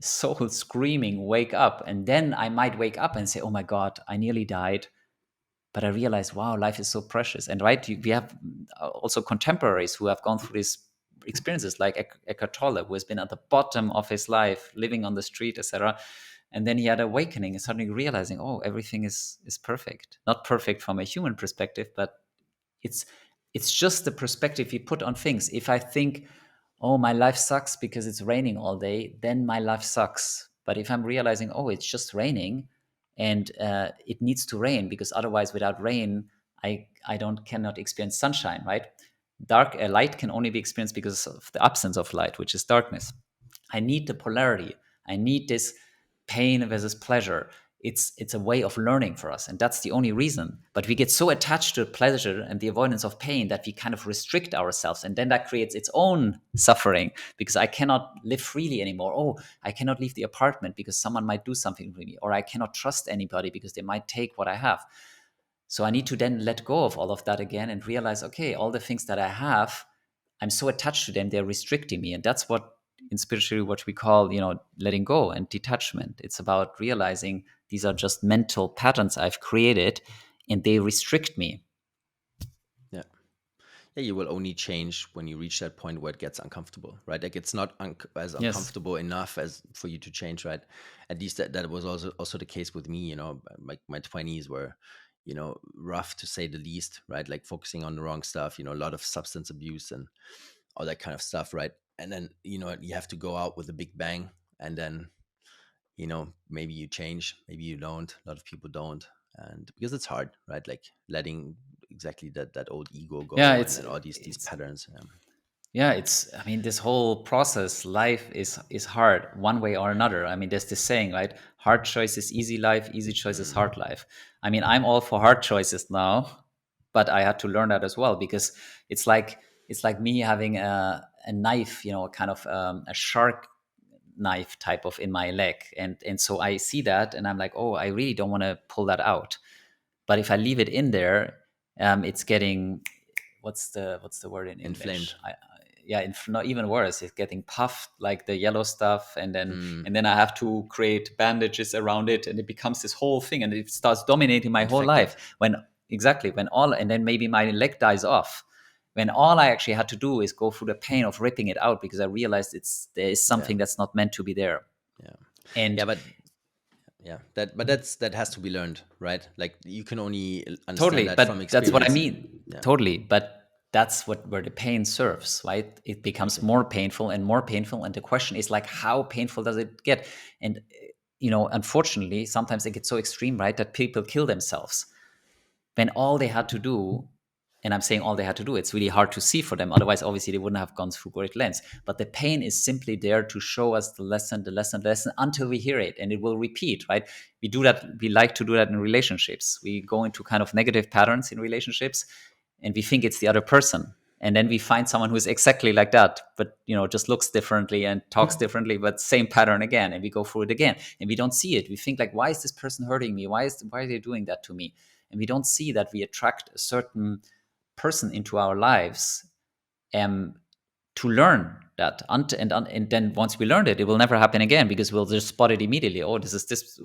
soul screaming, wake up. And then I might wake up and say, oh my God, I nearly died. But I realized, wow, life is so precious. And right, we have also contemporaries who have gone through these experiences, like Eckhart Tolle, who has been at the bottom of his life, living on the street, etc. And then he had awakening and suddenly realizing, oh, everything is perfect. Not perfect from a human perspective, but it's just the perspective you put on things. If I think, oh, my life sucks because it's raining all day, then my life sucks. But if I'm realizing, oh, it's just raining, and it needs to rain, because otherwise, without rain, I cannot experience sunshine, right? Light can only be experienced because of the absence of light, which is darkness. I need the polarity. I need this pain versus pleasure. It's a way of learning for us, and that's the only reason. But we get so attached to pleasure and the avoidance of pain that we kind of restrict ourselves, and then that creates its own suffering, because I cannot live freely anymore. Oh, I cannot leave the apartment because someone might do something to me, or I cannot trust anybody because they might take what I have. So I need to then let go of all of that again and realize, okay, all the things that I have, I'm so attached to them, they're restricting me. And that's what in spirituality, what we call, letting go and detachment. It's about realizing these are just mental patterns I've created, and they restrict me. Yeah. Yeah, you will only change when you reach that point where it gets uncomfortable, right? Like it's not as Yes. uncomfortable enough as for you to change, right? At least that was also the case with me. My 20s were, rough to say the least, right? Like focusing on the wrong stuff, a lot of substance abuse and all that kind of stuff, right? And then you have to go out with a big bang, and then maybe you change, maybe you don't. A lot of people don't, and because it's hard, right? Like letting exactly that old ego Yeah, go, and all these it's patterns. yeah, I mean, this whole process, life is hard one way or another. I mean, there's this saying, right? Hard choice is easy life, easy choice is Mm, hard life. I mean, I'm all for hard choices now, but I had to learn that as well, because it's like me having a knife, kind of a shark knife type of in my leg, and so I see that, and I'm like, oh, I really don't want to pull that out. But if I leave it in there, it's getting, what's the word in English? inflamed. Yeah, not even worse. It's getting puffed, like the yellow stuff, and then Mm, I have to create bandages around it, and it becomes this whole thing, and it starts dominating my whole infected. life. And then maybe my leg dies off. When all I actually had to do is go through the pain of ripping it out, because I realized there is Yeah, something that's not meant to be there. yeah. And Yeah, but yeah, that has to be learned, right? Like you can only understand totally, that from but that's what I experience. mean. Yeah, Totally, but that's what where the pain serves, right? It becomes exactly. more painful and more painful, and the question is like, how painful does it get? And unfortunately, sometimes it gets so extreme, right, that people kill themselves when all they had to do, and I'm saying all they had to do, it's really hard to see for them. Otherwise, obviously, they wouldn't have gone through great lengths. But the pain is simply there to show us the lesson, the lesson, the lesson until we hear it, and it will repeat, right? We do that. We like to do that in relationships. We go into kind of negative patterns in relationships, and we think it's the other person. And then we find someone who's exactly like that, but just looks differently and talks differently, but same pattern again, and we go through it again, and we don't see it. We think like, why is this person hurting me? Why are they doing that to me? And we don't see that we attract a certain person into our lives um, to learn that. And then once we learned it, it will never happen again because we'll just spot it immediately. Oh, this is this.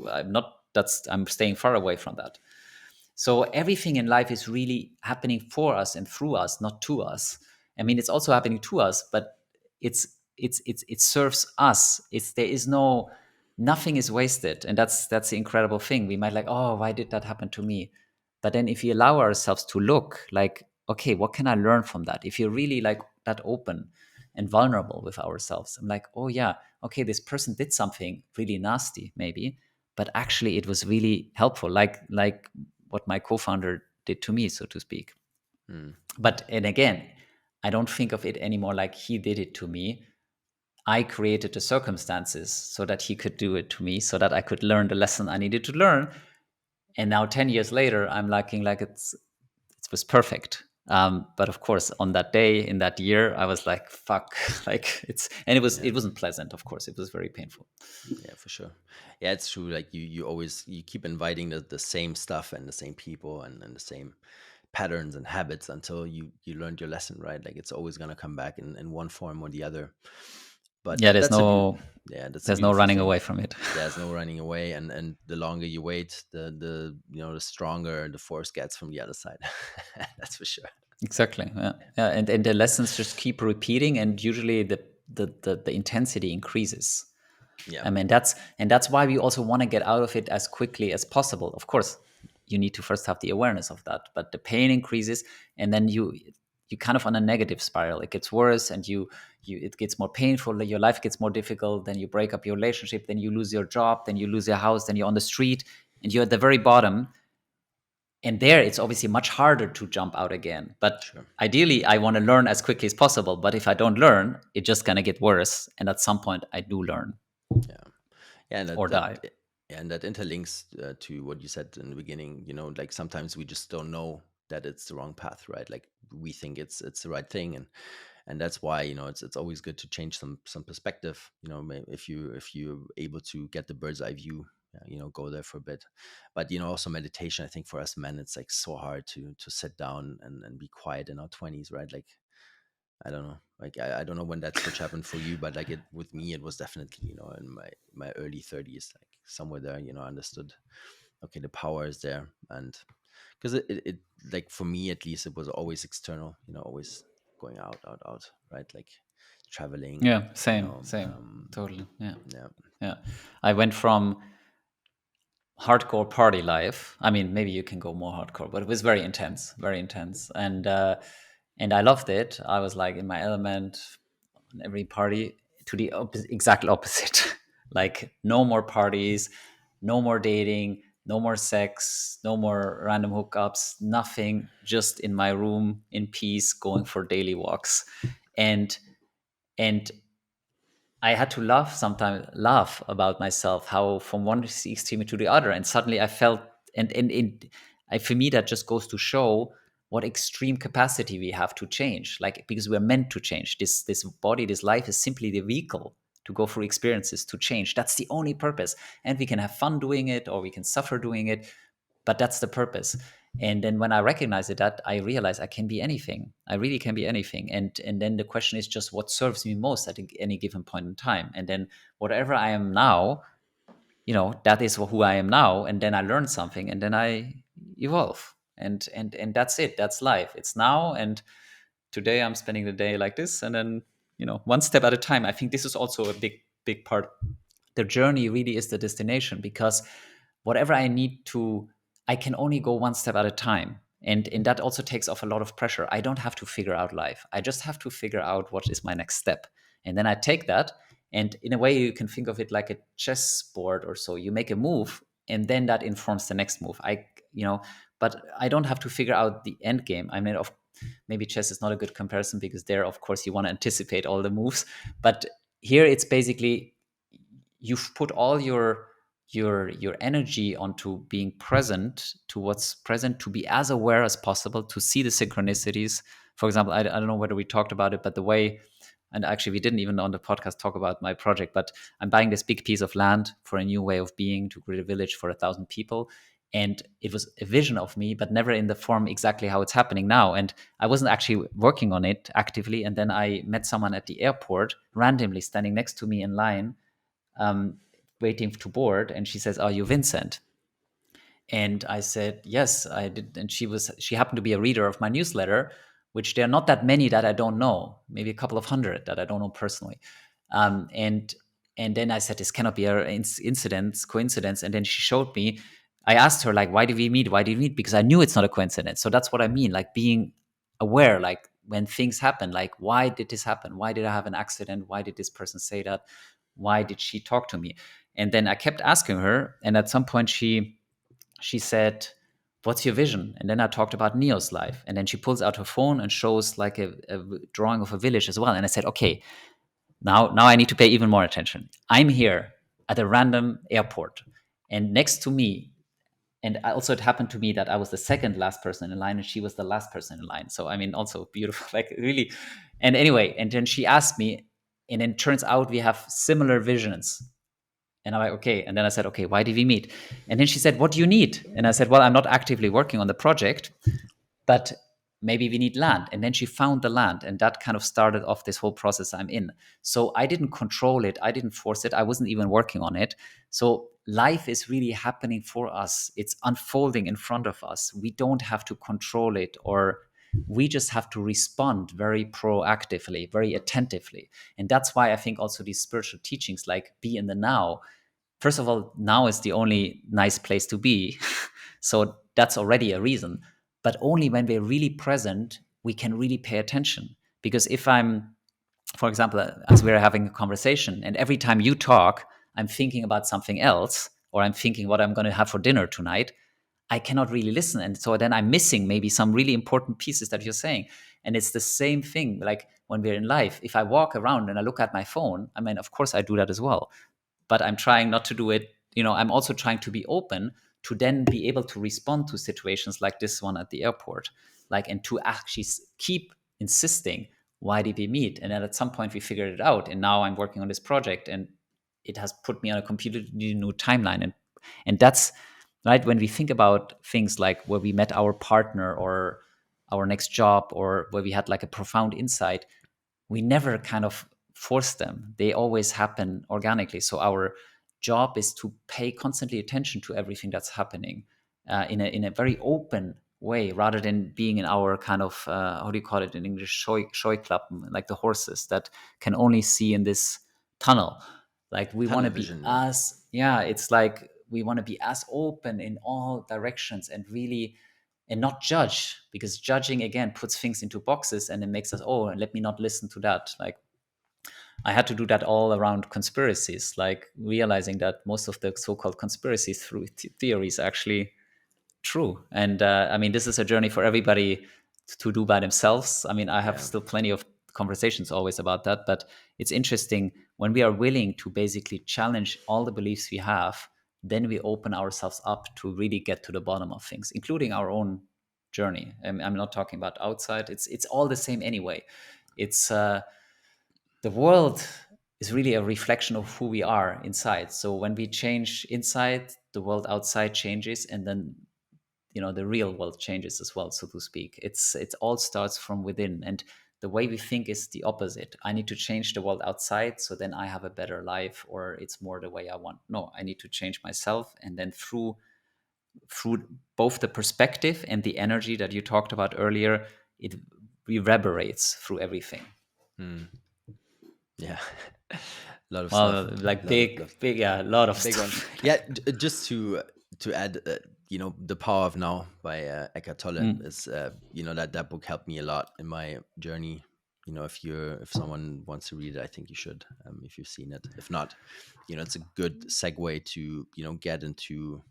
I'm staying far away from that. So everything in life is really happening for us and through us, not to us. I mean, it's also happening to us, but it serves us. There is no nothing is wasted, and that's the incredible thing. We might like, oh, why did that happen to me? But then if we allow ourselves to look, like, okay, what can I learn from that? If you're really like that open and vulnerable with ourselves, I'm like, oh yeah, okay, this person did something really nasty, maybe, but actually it was really helpful, like what my co-founder did to me, so to speak. Mm. But and again, I don't think of it anymore like he did it to me. I created the circumstances so that he could do it to me, so that I could learn the lesson I needed to learn. And now 10 years later, I'm liking like it was perfect. But of course, on that day in that year, I was like, "Fuck!" Like Yeah. it wasn't pleasant. Of course, it was very painful. Yeah, for sure. Yeah, it's true. Like you always you keep inviting the same stuff and the same people and the same patterns and habits until you learned your lesson, right? Like it's always gonna come back in one form or the other. But Yeah, that's a that's a there's no beautiful running thing. away from it. There's no running away, and the longer you wait, the stronger the force gets from the other side. That's for sure. Exactly. Yeah. Yeah. And the lessons just keep repeating, and usually the intensity increases. Yeah, And that's why we also want to get out of it as quickly as possible. Of course, you need to first have the awareness of that, but the pain increases, and then you kind of on a negative spiral. It gets worse, and you it gets more painful. Your life gets more difficult. Then you break up your relationship. Then you lose your job. Then you lose your house. Then you're on the street, and you're at the very bottom. And there, it's obviously much harder to jump out again. But sure. ideally, I want to learn as quickly as possible. But if I don't learn, it's just gonna get worse. And at some point, I do learn Yeah. Yeah, and or die. that interlinks to what you said in the beginning. Like sometimes we just don't know that it's the wrong path, right? Like we think it's the right thing, and that's why it's always good to change some perspective. If you're able to get the bird's eye view, go there for a bit. But also meditation. I think for us men, it's like so hard to sit down and be quiet in our 20s, right? Like I don't know. Like I don't know when that switch happened for you, but like it with me, it was definitely in my early 30s, like somewhere there. I understood. Okay, the power is there, and because it like for me at least, it was always external. Always going out, right? Like traveling. Yeah, same, totally. Yeah, Yeah, yeah. I went from hardcore party life. I mean, maybe you can go more hardcore, but it was very intense, and I loved it. I was like in my element on every party. To the exact opposite, like no more parties, no more dating, no more sex, no more random hookups, nothing. Just in my room in peace, going for daily walks, and and I had to laugh about myself, how from one extreme to the other. And suddenly I felt, for me, that just goes to show what extreme capacity we have to change. Like, because we're meant to change. This body, this life is simply the vehicle to go through experiences, to change. That's the only purpose. And we can have fun doing it, or we can suffer doing it, but that's the purpose. And then when I recognize that, I realize I can be anything. I really can be anything. And then the question is just what serves me most at any given point in time. And then whatever I am now, that is who I am now. And then I learn something, and then I evolve. And that's it. That's life. It's now. And today I'm spending the day like this, and then one step at a time. I think this is also a big part the journey really is the destination, because whatever I need to, I can only go one step at a time. And that also takes off a lot of pressure. I don't have to figure out life. I just have to figure out what is my next step. And then I take that. And in a way, you can think of it like a chess board or so. You make a move, and then that informs the next move. But I don't have to figure out the end game. I mean, maybe chess is not a good comparison, because there, of course, you want to anticipate all the moves. But here, it's basically you've put all your energy onto being present to what's present, to be as aware as possible, to see the synchronicities. For example, I don't know whether we talked about it, but the way, and actually we didn't even on the podcast talk about my project, but I'm buying this big piece of land for a new way of being, to create a village for 1,000 people. And it was a vision of me, but never in the form exactly how it's happening now. And I wasn't actually working on it actively. And then I met someone at the airport, randomly standing next to me in line, um, waiting to board, and she says, "Are you Vincent?" And I said, "Yes, I did." And she happened to be a reader of my newsletter, which there are not that many that I don't know, maybe a couple of hundred that I don't know personally. Um, and and then I said, "This cannot be a coincidence." And then she showed me. I asked her, like, "Why did we meet? Why did we meet?" Because I knew it's not a coincidence. So that's what I mean, like being aware, like when things happen, like, why did this happen? Why did I have an accident? Why did this person say that? Why did she talk to me? And then I kept asking her, and at some point she said, "What's your vision?" And then I talked about neoslife, and then she pulls out her phone and shows like a drawing of a village as well. And I said, "Okay, now I need to pay even more attention. I'm here at a random airport, and next to me." And also, it happened to me that I was the second last person in line, and she was the last person in line. So I mean, also beautiful, like really. And anyway, and then she asked me, and then turns out we have similar visions. And I'm like, "Okay." And then I said, "Okay, why did we meet?" And then she said, "What do you need?" And I said, "Well, I'm not actively working on the project, but maybe we need land." And then she found the land, and that kind of started off this whole process I'm in. So I didn't control it, I didn't force it, I wasn't even working on it. So life is really happening for us, it's unfolding in front of us. We don't have to control it, or we just have to respond very proactively, very attentively. And that's why I think also these spiritual teachings, like be in the now, first of all, now is the only nice place to be. So that's already a reason. But only when we're really present, we can really pay attention. Because if I'm, for example, as we're having a conversation, and every time you talk, I'm thinking about something else, or I'm thinking what I'm going to have for dinner tonight, I cannot really listen. And so then I'm missing maybe some really important pieces that you're saying. And it's the same thing like when we're in life. If I walk around and I look at my phone, I mean, of course I do that as well, but I'm trying not to do it. I'm also trying to be open to then be able to respond to situations like this one at the airport, like, and to actually keep insisting, why did we meet? And then at some point we figured it out, and now I'm working on this project, and it has put me on a completely new timeline. And that's right, when we think about things like where we met our partner, or our next job, or where we had like a profound insight, we never kind of force them. They always happen organically. So our job is to pay constantly attention to everything that's happening, in a very open way, rather than being in our kind of how do you call it in English, Scheuklappen, like the horses that can only see in this tunnel. Like we want Tunnel to be vision, yeah. as, yeah, it's like we want to be as open in all directions, and really, and not judge, because judging again puts things into boxes, and it makes us, oh, let me not listen to that. Like I had to do that all around conspiracies, like realizing that most of the so-called conspiracies through theories are actually true. And I mean, this is a journey for everybody to do by themselves. I mean, I have Yeah. still plenty of conversations always about that, but it's interesting when we are willing to basically challenge all the beliefs we have, then we open ourselves up to really get to the bottom of things, including our own journey. I'm not talking about outside. It's all the same anyway. It's the world is really a reflection of who we are inside. So when we change inside, the world outside changes, and then the real world changes as well, so to speak. It all starts from within, and the way we think is the opposite. I need to change the world outside, so then I have a better life, or it's more the way I want. No, I need to change myself, and then through both the perspective and the energy that you talked about earlier, it reverberates through everything. Yeah. lot of Well, stuff, like lot of stuff. big, yeah, a lot of Big one. stuff. Yeah, just to add, The Power of Now by Eckhart Tolle Mm. is, that book helped me a lot in my journey. If someone wants to read it, I think you should, if you've seen it. If not, it's a good segue to, get into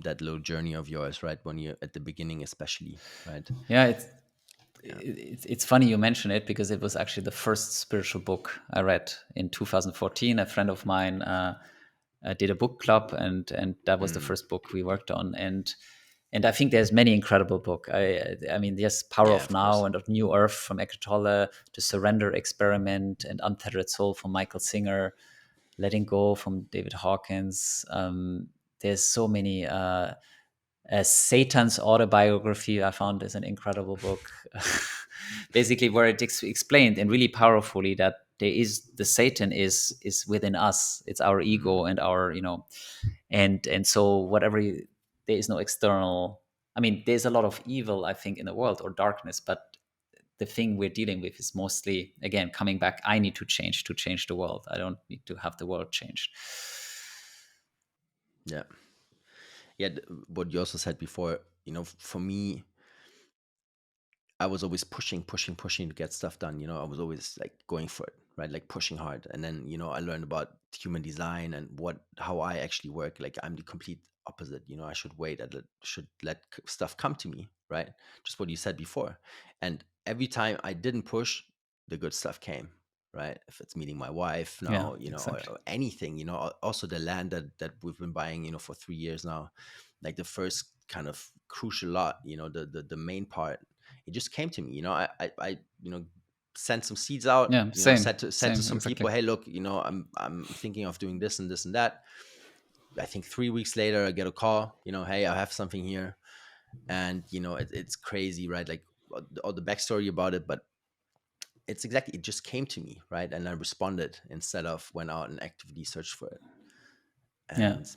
that little journey of yours, right? When you're at the beginning, especially, right? Yeah, Yeah. it's funny you mention it because it was actually the first spiritual book I read in 2014. A friend of mine did a book club, and that was the Mm, first book we worked on. And I think there's many incredible book. I mean, there's Power yeah, of of course. Now and of New Earth from Eckhart Tolle, The Surrender Experiment and Untethered Soul from Michael Singer, Letting Go from David Hawkins. There's so many. Satan's Autobiography, I found, is an incredible book. Basically, where it explained and really powerfully that the Satan is within us. It's our Mm, ego and our and so there is no external. I mean, there's a lot of evil, I think, in the world or darkness, but the thing we're dealing with is mostly, again, coming back. I need to change the world. I don't need to have the world changed. yeah. Yeah. What you also said before, for me, I was always pushing, pushing, pushing to get stuff done. I was always like going for it, right? Like pushing hard. And then, I learned about human design and how I actually work. Like I'm the complete opposite. I should wait. Should let stuff come to me, right? Just what you said before. And every time I didn't push, the good stuff came, right? If it's meeting my wife Yeah, now, exactly. or anything, also the land that we've been buying, for 3 years now, like the first kind of crucial lot, the main part, it just came to me. I sent some seeds out. Yeah, Said to same, some people, exactly. hey, look, I'm thinking of doing this and this and that. I think 3 weeks later, I get a call. Hey, I have something here, and it's crazy, right? Like all the backstory about it, but it just came to me, right? And I responded instead of went out and actively searched for it. Yeah. And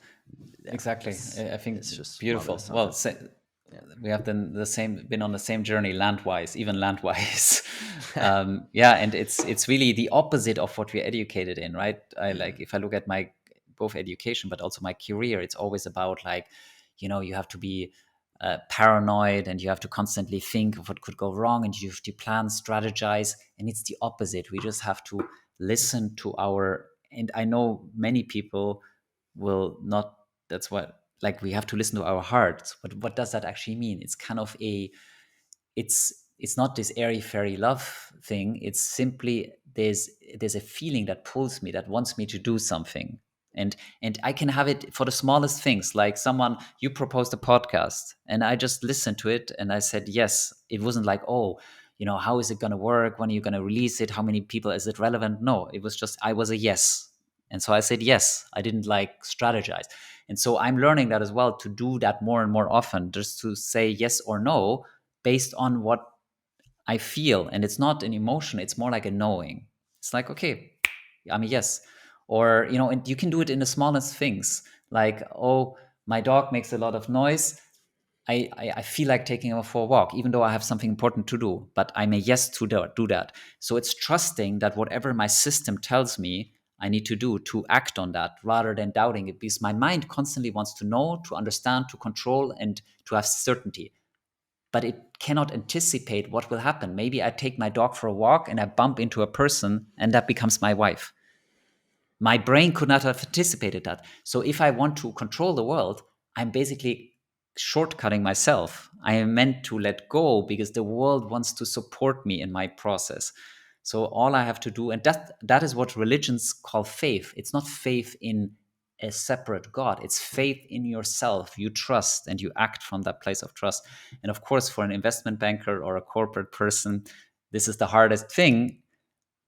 yeah, Exactly. I think it's just beautiful. marvelous Well, sometimes. Yeah. we have the same been on the same journey land-wise, even land-wise. Yeah, and it's really the opposite of what we're educated in, right? I like Mm, if I look at my both education but also my career, it's always about like, you have to be paranoid and you have to constantly think of what could go wrong and you have to plan, strategize, and it's the opposite. We just have to listen to our. And I know many people will not, that's what, like, we have to listen to our hearts. But what does that actually mean? It's kind of it's not this airy fairy love thing. It's simply there's a feeling that pulls me, that wants me to do something. And I can have it for the smallest things, like someone, you proposed a podcast and I just listened to it and I said yes. It wasn't like, oh, how is it going to work, when are you going to release it, how many people, is it relevant? No, it was just, I was a yes. And so I said yes. I didn't like strategize. And so I'm learning that as well, to do that more and more often, just to say yes or no based on what I feel. And it's not an emotion, it's more like a knowing. It's like, okay, I'm a yes. Or, and you can do it in the smallest things. Like, oh, my dog makes a lot of noise. I feel like taking him for a walk, even though I have something important to do, but I'm a yes to do that. So it's trusting that whatever my system tells me I need to do, to act on that rather than doubting it, because my mind constantly wants to know, to understand, to control, and to have certainty. But it cannot anticipate what will happen. Maybe I take my dog for a walk and I bump into a person and that becomes my wife. My brain could not have anticipated that. So if I want to control the world, I'm basically shortcutting myself. I am meant to let go because the world wants to support me in my process. So all I have to do, and that is what religions call faith. It's not faith in a separate God. It's faith in yourself. You trust and you act from that place of trust. And of course, for an investment banker or a corporate person, this is the hardest thing.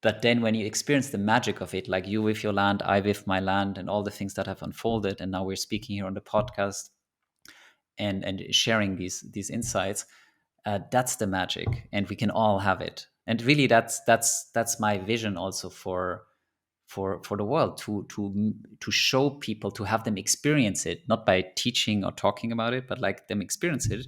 But then when you experience the magic of it, like you with your land, I with my land, and all the things that have unfolded, and now we're speaking here on the podcast and sharing these insights, that's the magic, and we can all have it. And really, that's my vision also for the world, to show people, to have them experience it, not by teaching or talking about it, but like them experience it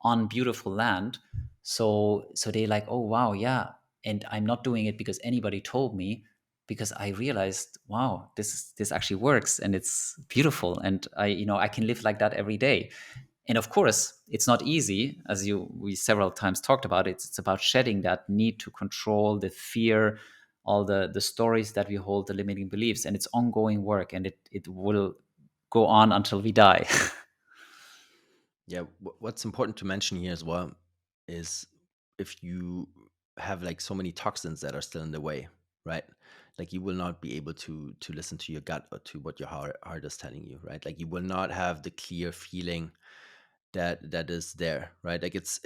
on beautiful land. So they like, oh wow, yeah. And I'm not doing it because anybody told me. because I realized, wow, this actually works and it's beautiful, and I can live like that every day. And of course, it's not easy, as we several times talked about. It's about shedding that need to control, the fear, all the stories that we hold, the limiting beliefs, and it's ongoing work, and it will go on until we die. Yeah, what's important to mention here as well is if you have like so many toxins that are still in the way, right? Like you will not be able to listen to your gut or to what your heart is telling you, right? Like you will not have the clear feeling that is there, right? Like it's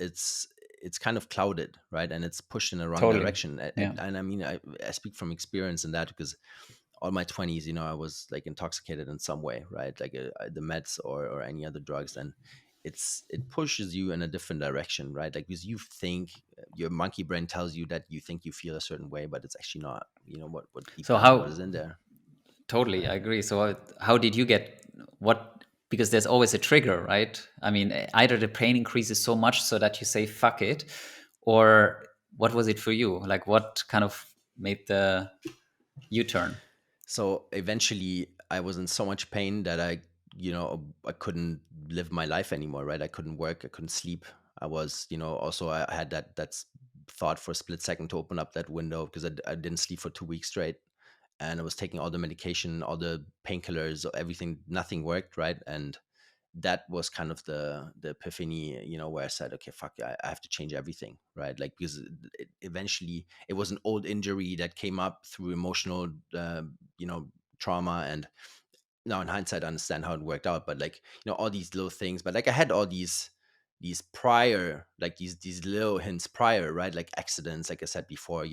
kind of clouded, right? And it's pushed in the wrong Totally. direction. Yeah. And I mean, I speak from experience in that because all my 20s, I was like intoxicated in some way, right? Like the meds or any other drugs. And it pushes you in a different direction, right? Like because you think your monkey brain tells you that you think you feel a certain way, but it's actually not, what deep So down, what is how in there. Totally, I agree. So how did you get what? Because there's always a trigger, right? I mean, either the pain increases so much so that you say "fuck it," or what was it for you? Like, what kind of made the U-turn? So eventually I was in so much pain that I couldn't live my life anymore, right? I couldn't work, I couldn't sleep. I was, also I had that thought for a split second to open up that window because I didn't sleep for 2 weeks straight. And I was taking all the medication, all the painkillers, everything, nothing worked, right? And that was kind of the epiphany, where I said, okay, fuck, I have to change everything, right? Like because eventually it was an old injury that came up through emotional, you know, trauma. And now in hindsight, I understand how it worked out. But like all these little things. But like I had all these prior, like these little hints prior, right? Like accidents, like I said before,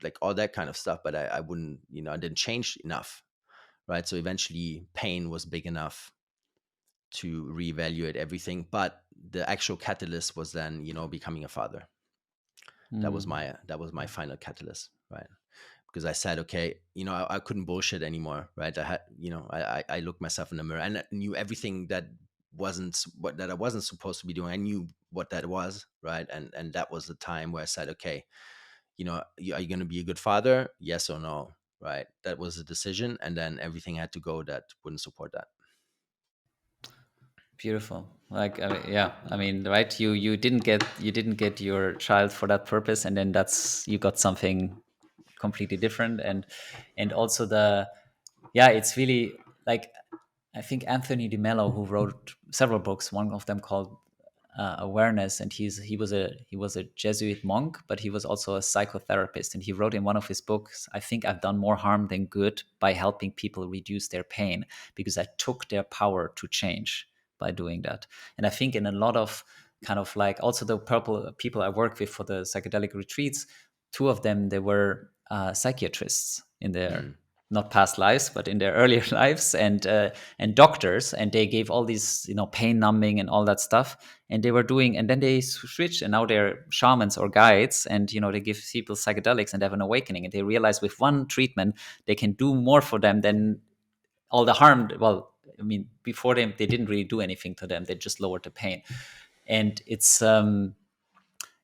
like all that kind of stuff. But I wouldn't, I didn't change enough, right? So eventually, pain was big enough to reevaluate everything. But the actual catalyst was then, becoming a father. Hmm. That was my final catalyst, right? Because I said, okay, I couldn't bullshit anymore, right? I had, I looked myself in the mirror and I knew everything that I wasn't supposed to be doing. I knew what that was, right? And that was the time where I said, okay, are you going to be a good father? Yes or no, right? That was the decision, and then everything had to go that wouldn't support that. Beautiful. Like, yeah, I mean, right? You didn't get your child for that purpose, and then you got something completely different, and also yeah, it's really like, I think Anthony de Mello, who wrote several books, one of them called Awareness, and he was a Jesuit monk, but he was also a psychotherapist, and he wrote in one of his books, "I think I've done more harm than good by helping people reduce their pain because I took their power to change by doing that." And I think in a lot of kind of like also the purple people I work with for the psychedelic retreats, two of them, they were psychiatrists in their Mm, not past lives, but in their earlier lives, and doctors, and they gave all these pain numbing and all that stuff, and they were doing, and then they switched, and now they're shamans or guides, and they give people psychedelics and they have an awakening, and they realize with one treatment they can do more for them than all the harm. Well, I mean, before them they didn't really do anything to them, they just lowered the pain. And it's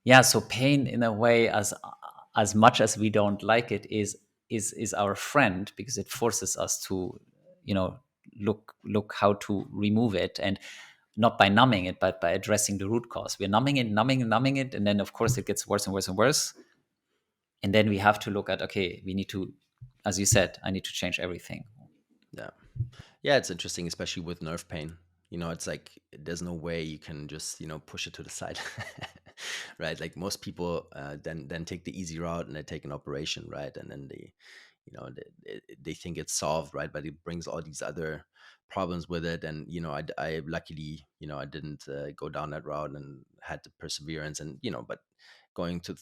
yeah, so pain in a way, as much as we don't like it, is our friend, because it forces us to you know look how to remove it, and not by numbing it, but by addressing the root cause. We're numbing it, numbing it, and then of course it gets worse and worse and worse, and then we have to look at, okay, we need to, as you said, I need to change everything. yeah. Yeah, it's interesting, especially with nerve pain. It's like there's no way you can just, push it to the side. Right? Like most people then take the easy route and they take an operation, right? And then they think it's solved, right? But it brings all these other problems with it. And I luckily, I didn't go down that route and had the perseverance. And but going to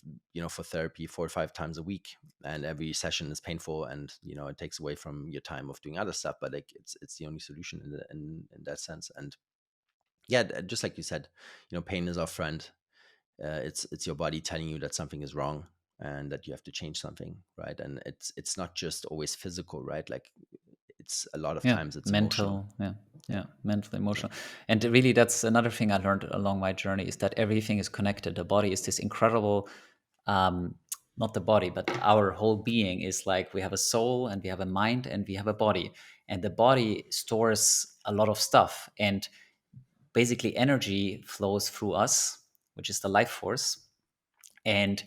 for therapy 4 or 5 times a week, and every session is painful, and it takes away from your time of doing other stuff, but like it's the only solution in that sense. And yeah, just like you said, pain is our friend. It's your body telling you that something is wrong and that you have to change something, right? And it's not just always physical, right? Like it's a lot of Yeah, times it's emotional. mental. Yeah, Yeah, yeah, mental, yeah, emotional. And really, that's another thing I learned along my journey, is that everything is connected. The body is this incredible, um, not the body, but our whole being is like we have a soul and we have a mind and we have a body. And the body stores a lot of stuff. And basically, energy flows through us, which is the life force, and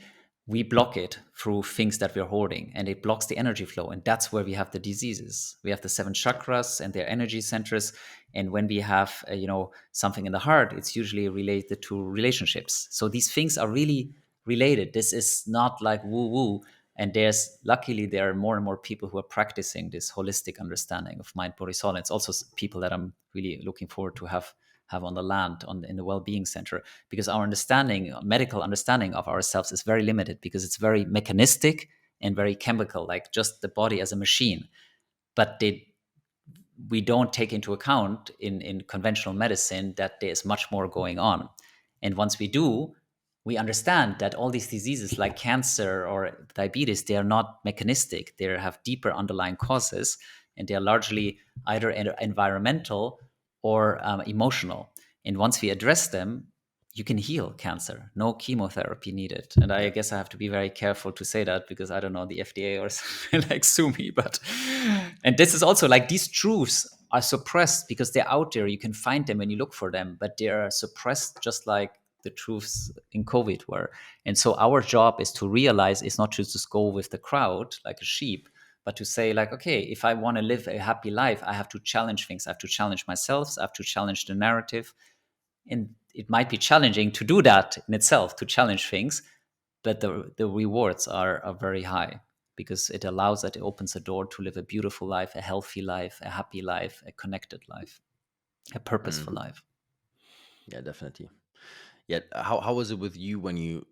we block it through things that we're holding, and it blocks the energy flow, and that's where we have the diseases. We have the seven chakras and their energy centers, and when we have something in the heart, it's usually related to relationships. So these things are really related. This is not like woo woo. And luckily there are more and more people who are practicing this holistic understanding of mind, body, soul. And it's also people that I'm really looking forward to have on the land in the well-being center, because our medical understanding of ourselves is very limited, because it's very mechanistic and very chemical, like just the body as a machine. But we don't take into account in conventional medicine that there's much more going on. And once we do, we understand that all these diseases like cancer or diabetes, they are not mechanistic. They have deeper underlying causes, and they are largely either environmental or emotional. And once we address them, you can heal cancer. No chemotherapy needed. And I Yeah. guess I have to be very careful to say that, because I don't know, the FDA or something like sue me. But and this is also like, these truths are suppressed because they're out there. You can find them when you look for them, but they are suppressed just like the truths in COVID were. And so our job is to realize, it's not just go with the crowd like a sheep, but to say like, okay, if I want to live a happy life, I have to challenge things. I have to challenge myself. I have to challenge the narrative. And it might be challenging to do that in itself, to challenge things, but the rewards are very high, because it allows that, it opens a door to live a beautiful life, a healthy life, a happy life, a connected life, a purposeful Hmm. life. Yeah, definitely. Yeah, how was it with you when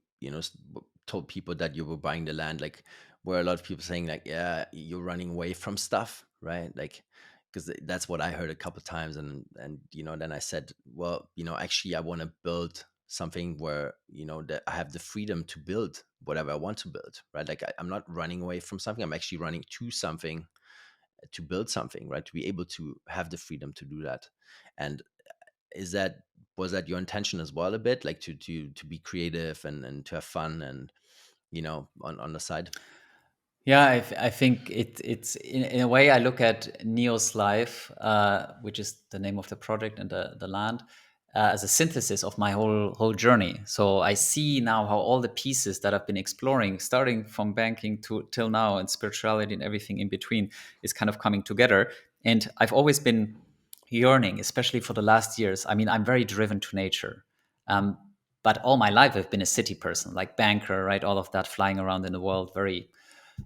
told people that you were buying the land? Like, were a lot of people saying like, yeah, you're running away from stuff, right? Like, because that's what I heard a couple times, and then I said, well, actually, I want to build something where that I have the freedom to build whatever I want to build, right? Like, I'm not running away from something. I'm actually running to something to build something, right? To be able to have the freedom to do that. And is that was that your intention as well, a bit like to be creative and to have fun and on the side? Yeah, I think it's in a way, I look at neoslife, which is the name of the project and the land, as a synthesis of my whole journey. So I see now how all the pieces that I've been exploring, starting from banking to till now, and spirituality and everything in between, is kind of coming together. And I've always been yearning, especially for the last years. I mean, I'm very driven to nature. Um, but all my life I've been a city person, like banker, right? All of that, flying around in the world, very.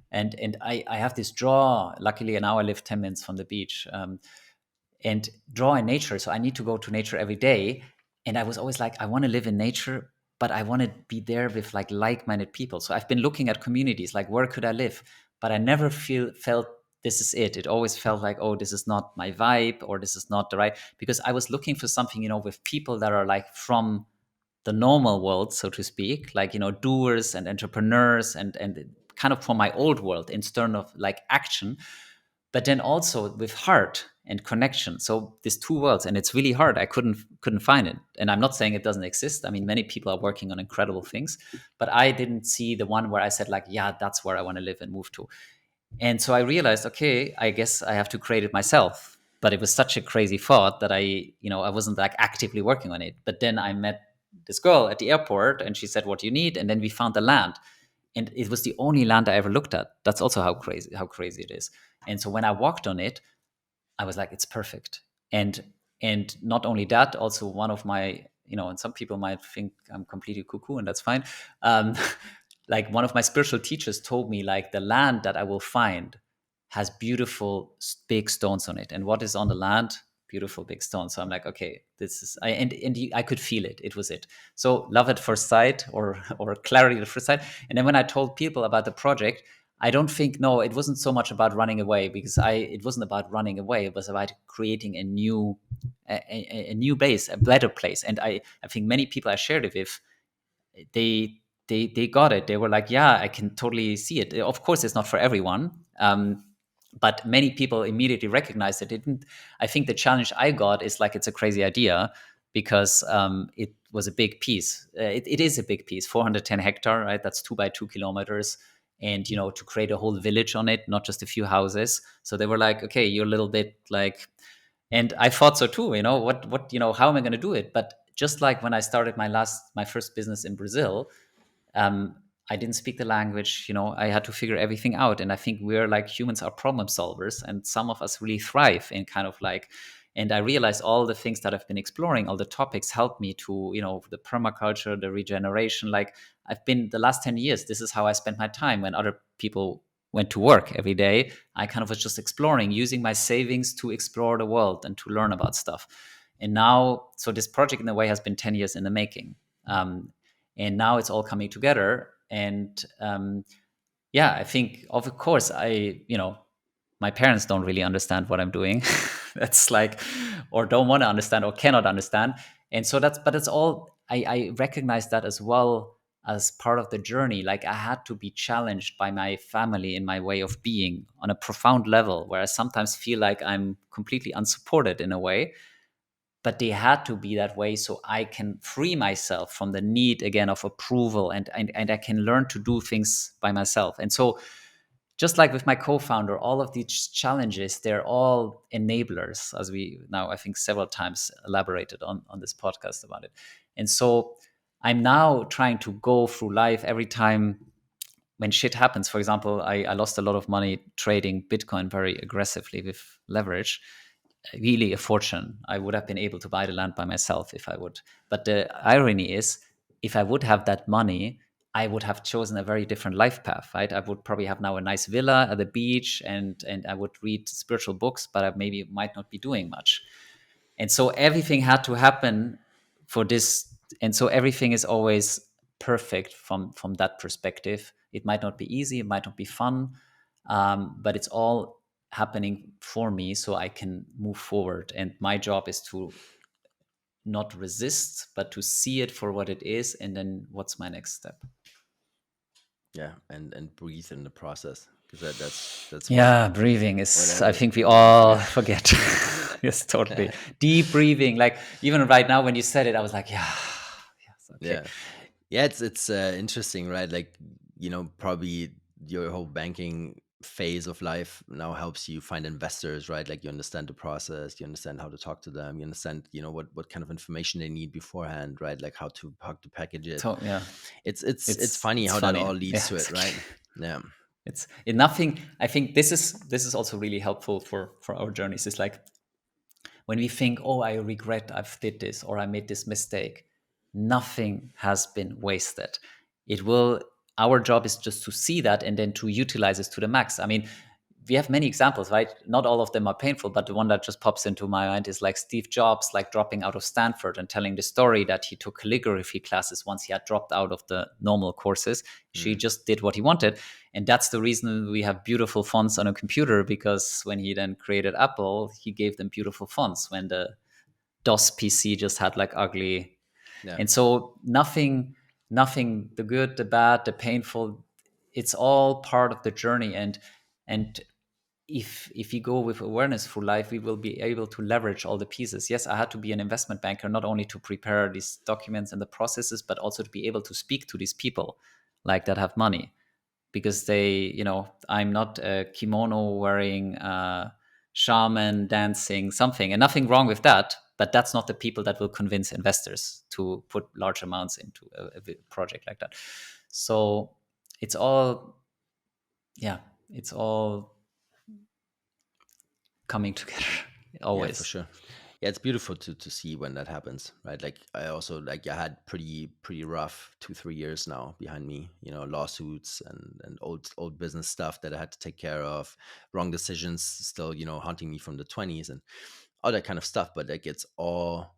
And I have this draw. Luckily, now I live 10 minutes from the beach, and draw in nature. So I need to go to nature every day. And I was always like, I want to live in nature, but I want to be there with like-minded people. So I've been looking at communities, like where could I live? But I never felt this is it. It always felt like, oh, this is not my vibe, or this is not the right. Because I was looking for something, with people that are like from the normal world, so to speak, like doers and entrepreneurs, and kind of from my old world, instead of like action, but then also with heart and connection. So these two worlds, and it's really hard. I couldn't find it, and I'm not saying it doesn't exist. I mean, many people are working on incredible things, but I didn't see the one where I said like, yeah, that's where I want to live and move to. And so I realized, okay, I guess I have to create it myself. But it was such a crazy thought that I wasn't like actively working on it. But then I met this girl at the airport, and she said, what do you need? And then we found the land. And it was the only land I ever looked at. That's also how crazy it is. And so when I walked on it, I was like, it's perfect. And not only that, also one of my, and some people might think I'm completely cuckoo, and that's fine. Um, like one of my spiritual teachers told me, like the land that I will find has beautiful big stones on it. And what is on the land? Beautiful big stones. So I'm like, okay, this is I could feel it. It was it. So love at first sight, or clarity at first sight. And then when I told people about the project, I don't think, no, it wasn't so much about running away, because it wasn't about running away. It was about creating a new base, a better place. And I think many people I shared it with, they got it. They were like, yeah, I can totally see it. Of course, it's not for everyone. But many people immediately recognized it. It didn't. I think the challenge I got is like, it's a crazy idea, because it was a big piece. It is a big piece, 410 hectare, right? That's 2 by 2 kilometers. And, to create a whole village on it, not just a few houses. So they were like, okay, you're a little bit like, and I thought so too, how am I going to do it? But just like when I started my first business in Brazil, um, I didn't speak the language. I had to figure everything out. And I think we're like humans are problem solvers, and some of us really thrive in kind of like. And I realized all the things that I've been exploring, all the topics helped me to, the permaculture, the regeneration. Like I've been the last 10 years, this is how I spent my time when other people went to work every day. I kind of was just exploring, using my savings to explore the world and to learn about stuff. And now, so this project in a way has been 10 years in the making. Um, and now it's all coming together. And yeah, I think, of course, my parents don't really understand what I'm doing. That's like, or don't want to understand or cannot understand. And so but it's all, I recognize that as well as part of the journey. Like I had to be challenged by my family in my way of being on a profound level, where I sometimes feel like I'm completely unsupported in a way, but they had to be that way so I can free myself from the need again of approval, and I can learn to do things by myself. And so just like with my co-founder, all of these challenges, they're all enablers, as we now I think several times elaborated on this podcast about it. And so I'm now trying to go through life every time when shit happens. For example, I lost a lot of money trading Bitcoin very aggressively with leverage, really a fortune. I would have been able to buy the land by myself if I would. But the irony is, if I would have that money, I would have chosen a very different life path, right? I would probably have now a nice villa at the beach, and I would read spiritual books, but I maybe might not be doing much. And so everything had to happen for this. And so everything is always perfect from that perspective. It might not be easy, it might not be fun, but it's all happening for me so I can move forward. And my job is to not resist, but to see it for what it is, and then what's my next step. Yeah, and breathe in the process, because that's Yeah, breathing what is, I every think we everyone all forget. forget. Yes, totally. Deep breathing. Like even right now when you said it, I was like, yeah, yes, okay. Yeah. Yeah, it's interesting, right? Like, probably your whole banking phase of life now helps you find investors, right? Like you understand the process, you understand how to talk to them, you understand, what kind of information they need beforehand, right? Like how to package it. So yeah, It's funny it's how that funny. all leads Yeah, to it, right? exactly. Yeah. It's nothing. I think this is also really helpful for our journeys. It's like when we think, oh, I regret I've did this or I made this mistake, nothing has been wasted. It will, our job is just to see that and then to utilize it to the max. I mean, we have many examples, right? Not all of them are painful, but the one that just pops into my mind is like Steve Jobs, like dropping out of Stanford and telling the story that he took calligraphy classes once he had dropped out of the normal courses. She Mm. just did what he wanted. And that's the reason we have beautiful fonts on a computer, because when he then created Apple, he gave them beautiful fonts when the DOS PC just had like ugly. Yeah. And so nothing, the good, the bad, the painful, it's all part of the journey. And if you go with awareness through life, we will be able to leverage all the pieces. Yes, I had to be an investment banker, not only to prepare these documents and the processes, but also to be able to speak to these people like that have money, because I'm not a kimono wearing shaman dancing something, and nothing wrong with that, but that's not the people that will convince investors to put large amounts into a project like that. So it's all, yeah, it's all coming together Yeah, for always. sure. Yeah, it's beautiful to see when that happens, right? Like I also, like, I had pretty rough 2-3 years now behind me, lawsuits and old business stuff that I had to take care of, wrong decisions still, haunting me from the 20s and all that kind of stuff. But like it all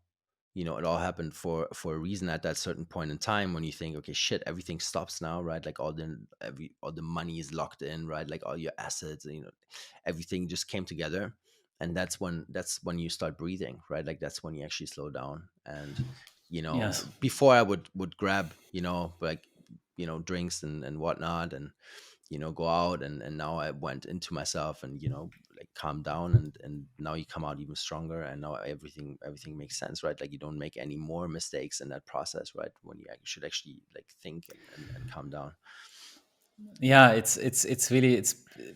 happened for a reason at that certain point in time when you think, okay, shit, everything stops now, right? Like all the money is locked in, right? Like all your assets, everything just came together. And that's when you start breathing, right? Like that's when you actually slow down. And Yes. before I would grab, like, drinks and whatnot, and go out, and now I went into myself, and like calm down, and now you come out even stronger, and now everything makes sense, right? Like you don't make any more mistakes in that process, right? When you should actually like think and calm down. Yeah, it's really, it's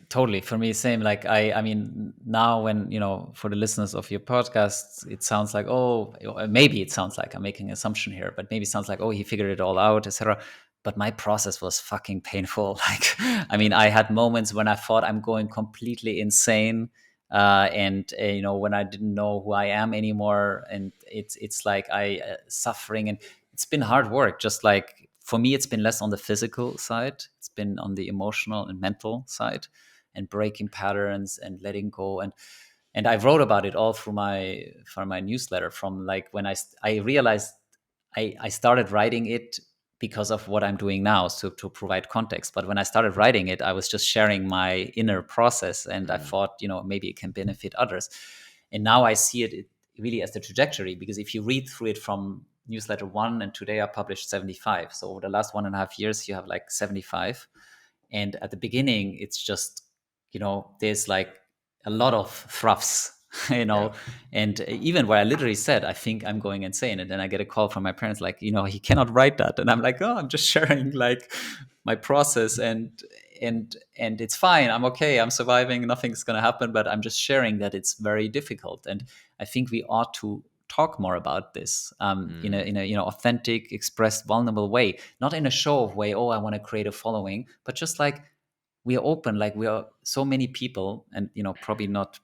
totally for me same. Like I mean, now when, for the listeners of your podcast, it sounds like, oh, maybe it sounds like I'm making an assumption here, but maybe it sounds like, oh, he figured it all out, etc. But my process was fucking painful. Like, I mean, I had moments when I thought I'm going completely insane, and when I didn't know who I am anymore, and it's like I suffering, and it's been hard work. Just like for me, it's been less on the physical side. It's been on the emotional and mental side, and breaking patterns and letting go. And I wrote about it all through my newsletter. From like when I realized I started writing it because of what I'm doing now, so to provide context. But when I started writing it, I was just sharing my inner process, and I Mm, thought, maybe it can benefit others. And now I see it really as the trajectory, because if you read through it from newsletter one, and today I published 75. So over the last 1.5 years, you have like 75. And at the beginning, it's just, there's like a lot of thruffs, yeah. and even where I literally said, I think I'm going insane. And then I get a call from my parents, like, he cannot write that. And I'm like, oh, I'm just sharing like my process, and it's fine. I'm okay. I'm surviving. Nothing's going to happen, but I'm just sharing that it's very difficult. And I think we ought to talk more about this, Mm, in a authentic, expressed, vulnerable way, not in a show of way. Oh, I want to create a following, but just like we are open, like we are so many people, and probably not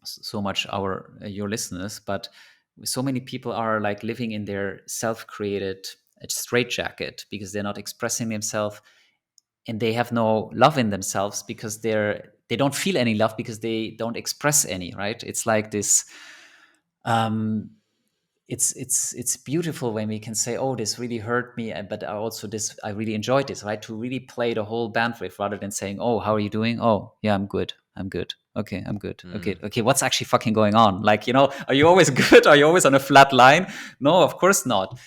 so much our your listeners, but so many people are like living in their self-created straitjacket, because they're not expressing themselves, and they have no love in themselves, because they don't feel any love, because they don't express any, right? It's like this, um it's beautiful when we can say, oh, this really hurt me, but I really enjoyed this, right? To really play the whole bandwidth, rather than saying, oh, how are you doing? Oh, yeah, I'm good. Okay, I'm good. Okay, mm, okay, what's actually fucking going on? Like, are you always good? Are you always on a flat line? No, of course not.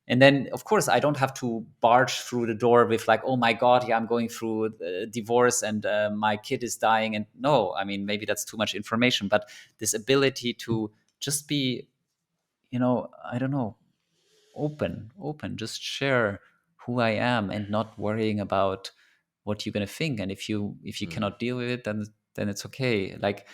And then, of course, I don't have to barge through the door with like, oh my god, yeah, I'm going through divorce, and my kid is dying. And no, I mean, maybe that's too much information, but this ability to just be, I don't know, open, just share who I am, and not worrying about what you're gonna think. And if you mm. cannot deal with it, then it's okay. Like,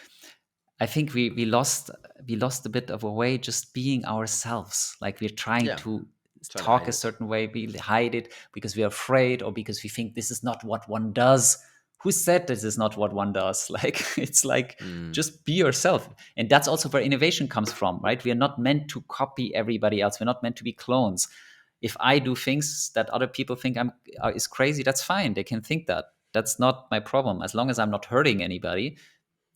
I think we lost a bit of a way, just being ourselves. Like, we're trying Yeah, to trying to talk hide a it. certain way, we hide it because we are afraid, or because we think this is not what one does. Who said this is not what one does? Like, it's like, Mm, just be yourself. And that's also where innovation comes from, right? We are not meant to copy everybody else. We're not meant to be clones. If I do things that other people think I'm is crazy, that's fine. They can think that. That's not my problem. As long as I'm not hurting anybody,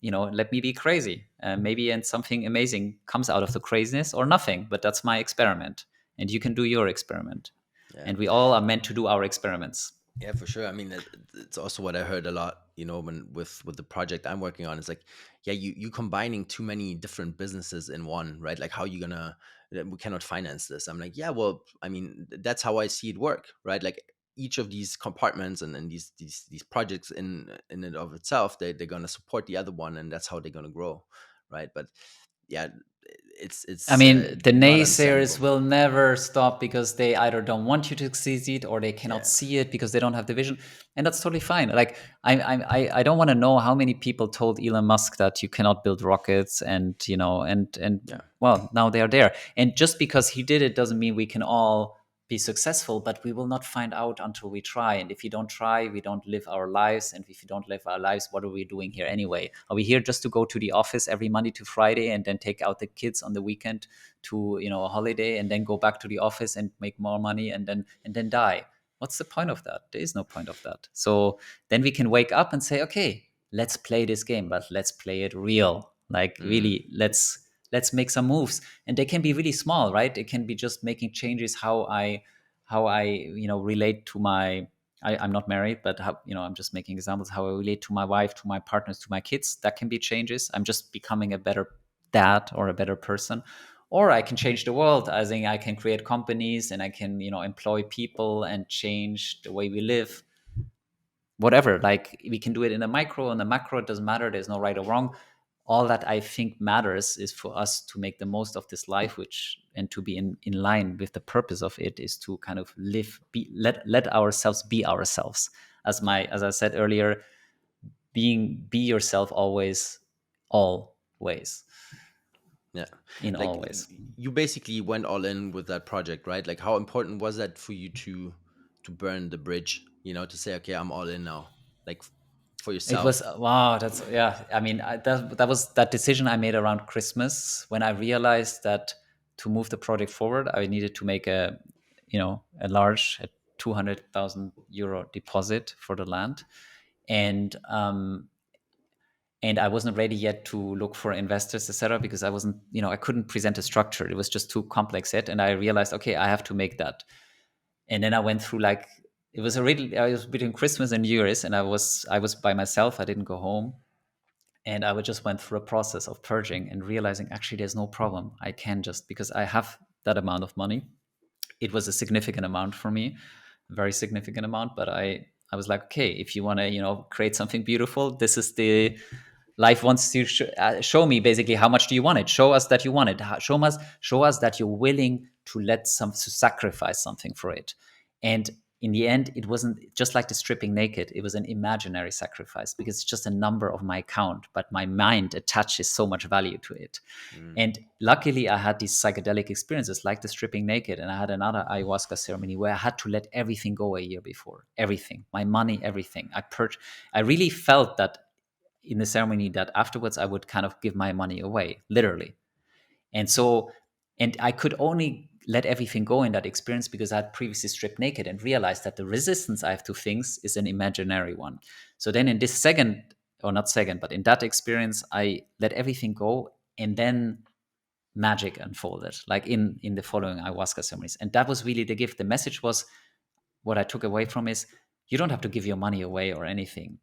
let me be crazy. Maybe and something amazing comes out of the craziness, or nothing. But that's my experiment, and you can do your experiment. yeah. And we all are meant to do our experiments. Yeah, for sure. I mean, it's also what I heard a lot, when with the project I'm working on. It's like, yeah, you combining too many different businesses in one, right? Like, how you gonna? We cannot finance this. I'm like, yeah, well, I mean, that's how I see it work, right? Like each of these compartments and these projects in and of itself, they're gonna support the other one, and that's how they're gonna grow, right? But yeah, it's I it's mean, uh, the not naysayers understandable. will never stop, because they either don't want you to succeed, or they cannot Yeah, see it because they don't have the vision, and that's totally fine. Like, I don't want to know how many people told Elon Musk that you cannot build rockets, and and yeah, well, now they are there. And just because he did it doesn't mean we can all be successful, but we will not find out until we try. And if you don't try, we don't live our lives. And if you don't live our lives, what are we doing here anyway? Are we here just to go to the office every Monday to Friday, and then take out the kids on the weekend to, a holiday, and then go back to the office and make more money, and then die? What's the point of that? There is no point of that. So then we can wake up and say, okay, let's play this game, but let's play it real. Like, mm, really, let's make some moves. And they can be really small, right? It can be just making changes, how I relate to my, I'm not married, but how, I'm just making examples, how I relate to my wife, to my partners, to my kids. That can be changes. I'm just becoming a better dad, or a better person. Or I can change the world. I think I can create companies, and I can, employ people, and change the way we live. Whatever, like, we can do it in the micro and the macro. It doesn't matter. There's no right or wrong. all that I think matters is for us to make the most of this life, which and to be in line with the purpose of it is to kind of let ourselves be ourselves. As I said earlier, be yourself always, always, Yeah. in Like all ways. you basically went all in with that project, right? Like how important was that for you to burn the bridge, to say, okay, I'm all in now, like for It was yourself. wow. That's yeah. I mean, that was that decision I made around Christmas when I realized that to move the project forward, I needed to make a large 200,000 euro deposit for the land, and I wasn't ready yet to look for investors, etc., because I wasn't, I couldn't present a structure. It was just too complex yet, and I realized, okay, I have to make that. And then I went through like I was between Christmas and New Year's, and I was by myself. I didn't go home, and I would just went through a process of purging and realizing actually there's no problem. I can just because I have that amount of money. It was a significant amount for me, a very significant amount. But I was like, okay, if you want to create something beautiful, this is the life wants to show me basically how much do you want it. Show us that you want it. Show us that you're willing to to sacrifice something for it. And in the end, it wasn't just like the stripping naked. It was an imaginary sacrifice because it's just a number of my account, but my mind attaches so much value to it. Mm. And luckily, I had these psychedelic experiences like the stripping naked. And I had another ayahuasca ceremony where I had to let everything go a year before. Everything, my money, everything. I really felt that in the ceremony that afterwards I would kind of give my money away, literally. And so, and I could only let everything go in that experience because I had previously stripped naked and realized that the resistance I have to things is an imaginary one. So then in this second, or not second, but in that experience, I let everything go, and then magic unfolded, like in the following ayahuasca ceremonies. And that was really the gift. The message was, what I took away from is, you don't have to give your money away or anything,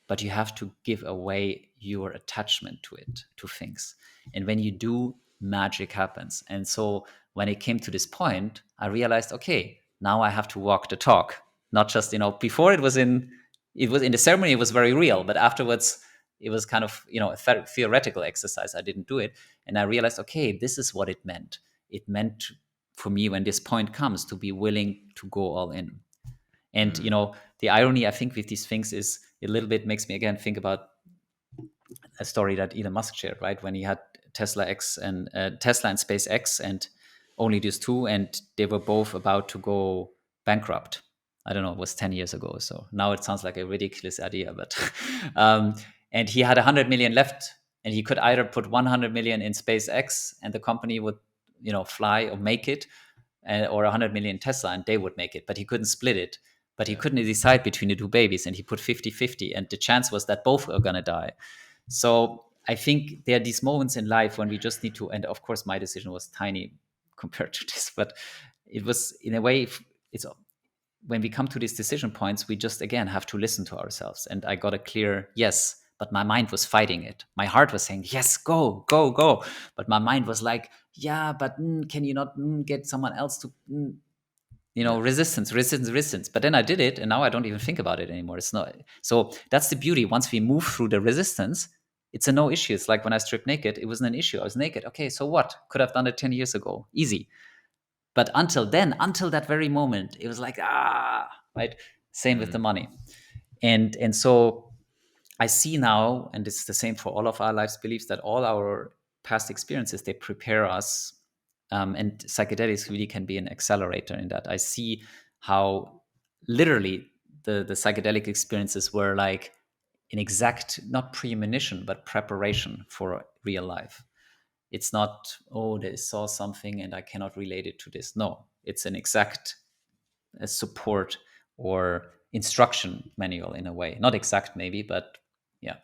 but you have to give away your attachment to it, to things. And when you do, magic happens. And so when it came to this point, I realized, okay, now I have to walk the talk. Not just, before it was in the ceremony, it was very real, but afterwards it was kind of, a theoretical exercise. I didn't do it. And I realized, okay, this is what it meant. It meant for me, when this point comes, to be willing to go all in. And Mm. the irony I think with these things is a little bit makes me again think about a story that Elon Musk shared, right? When he had Tesla and SpaceX, and only these two, and they were both about to go bankrupt. I don't know, it was 10 years ago or so. Now it sounds like a ridiculous idea, but and he had 100 million left, and he could either put 100 million in SpaceX and the company would, fly or make it, or 100 million Tesla and they would make it, but he couldn't split it. But he Yeah. couldn't decide between the two babies, and he put 50-50, and the chance was that both are going to die. So I think there are these moments in life when we just need to, and of course my decision was tiny compared to this, but it was in a way, it's when we come to these decision points, we just again have to listen to ourselves. And I got a clear yes, but my mind was fighting it. My heart was saying, yes, go, go, go. But my mind was like, yeah, but can you not get someone else to, Yeah. resistance. But then I did it, and now I don't even think about it anymore. It's not. So that's the beauty. Once we move through the resistance, it's a no issue. It's like when I stripped naked, it wasn't an issue. I was naked. Okay, so what? Could have done it 10 years ago. Easy. But until then, until that very moment, it was like, right? Same with the Mm. money. And so I see now, and it's the same for all of our lives beliefs, that all our past experiences, they prepare us, and psychedelics really can be an accelerator in that. I see how literally the psychedelic experiences were like an exact, not premonition, but preparation for real life. It's not, oh, they saw something and I cannot relate it to this. No, it's an exact support or instruction manual in a way. Not exact, maybe, but yeah.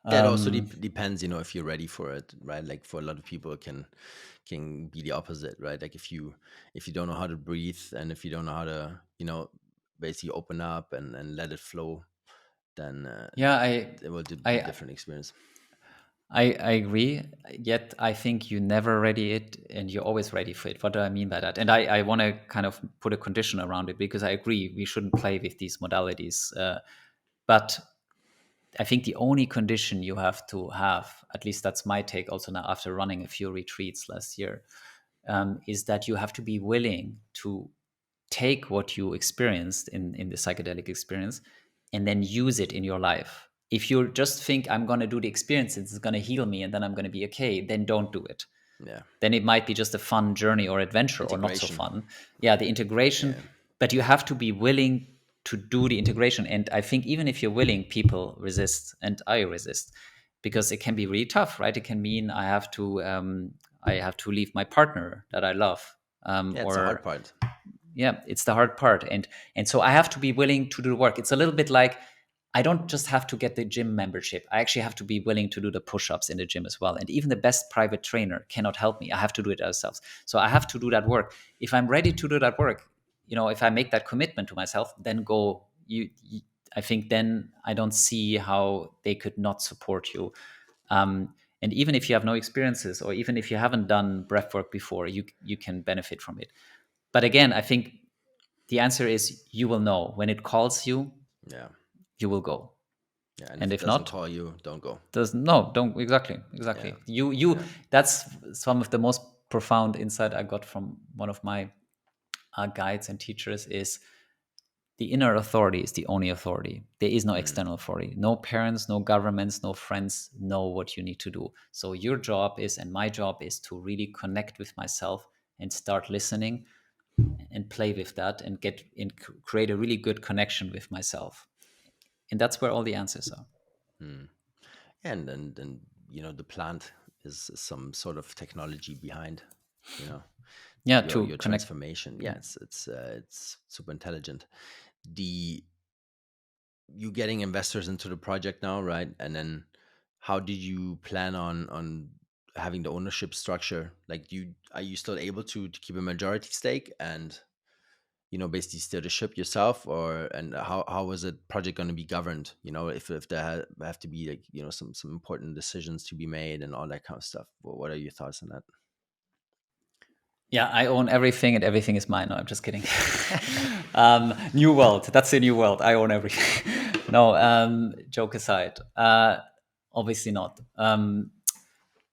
Yeah, it also Um, depends, if you're ready for it, right? Like for a lot of people, it can be the opposite, right? Like if you don't know how to breathe, and if you don't know how to, basically open up and let it flow, then yeah, it will be a I, different experience. I agree. Yet I think you never ready it, and you're always ready for it. What do I mean by that? And I want to kind of put a condition around it, because I agree we shouldn't play with these modalities. But I think the only condition you have to have, at least that's my take also now after running a few retreats last year, is that you have to be willing to take what you experienced in the psychedelic experience and then use it in your life. If you just think I'm going to do the experience, it's going to heal me and then I'm going to be okay, then don't do it. Yeah. Then it might be just a fun journey or adventure or not so Integration. fun. Yeah, the integration, Yeah. but you have to be willing to do the integration. And I think even if you're willing, people resist, and I resist, because it can be really tough, right? It can mean I have to leave my partner that I love, Yeah, it's a hard or part. yeah, it's the hard part. And so I have to be willing to do the work. It's a little bit like I don't just have to get the gym membership. I actually have to be willing to do the push-ups in the gym as well. And even the best private trainer cannot help me. I have to do it ourselves. So I have to do that work. If I'm ready to do that work, if I make that commitment to myself, then go. I think then I don't see how they could not support you. And even if you have no experiences, or even if you haven't done breath work before, you can benefit from it. But again, I think the answer is you will know when it calls you, Yeah. you will go. Yeah. And if And it if doesn't not, call you, don't go. does no, don't exactly. Yeah. You Yeah. that's some of the most profound insight I got from one of my guides and teachers is the inner authority is the only authority. There is no Mm. external authority. No parents, no governments, no friends know what you need to do. So your job is, and my job is, to really connect with myself and start listening and play with that and create a really good connection with myself. And that's where all the answers are. Mm. And the plant is some sort of technology behind, you know, Yeah, your to your connect. transformation. Yeah, it's super intelligent. The You getting investors into the project now, right? And then how did you plan on having the ownership structure? Like, are you still able to keep a majority stake and basically steer the ship yourself, or and how was the project going to be governed? If there have to be, like, some important decisions to be made and all that kind of stuff. What are your thoughts on that? Yeah, I own everything and everything is mine. No, I'm just kidding. New world. That's the new world. I own everything. No, joke aside. Obviously not.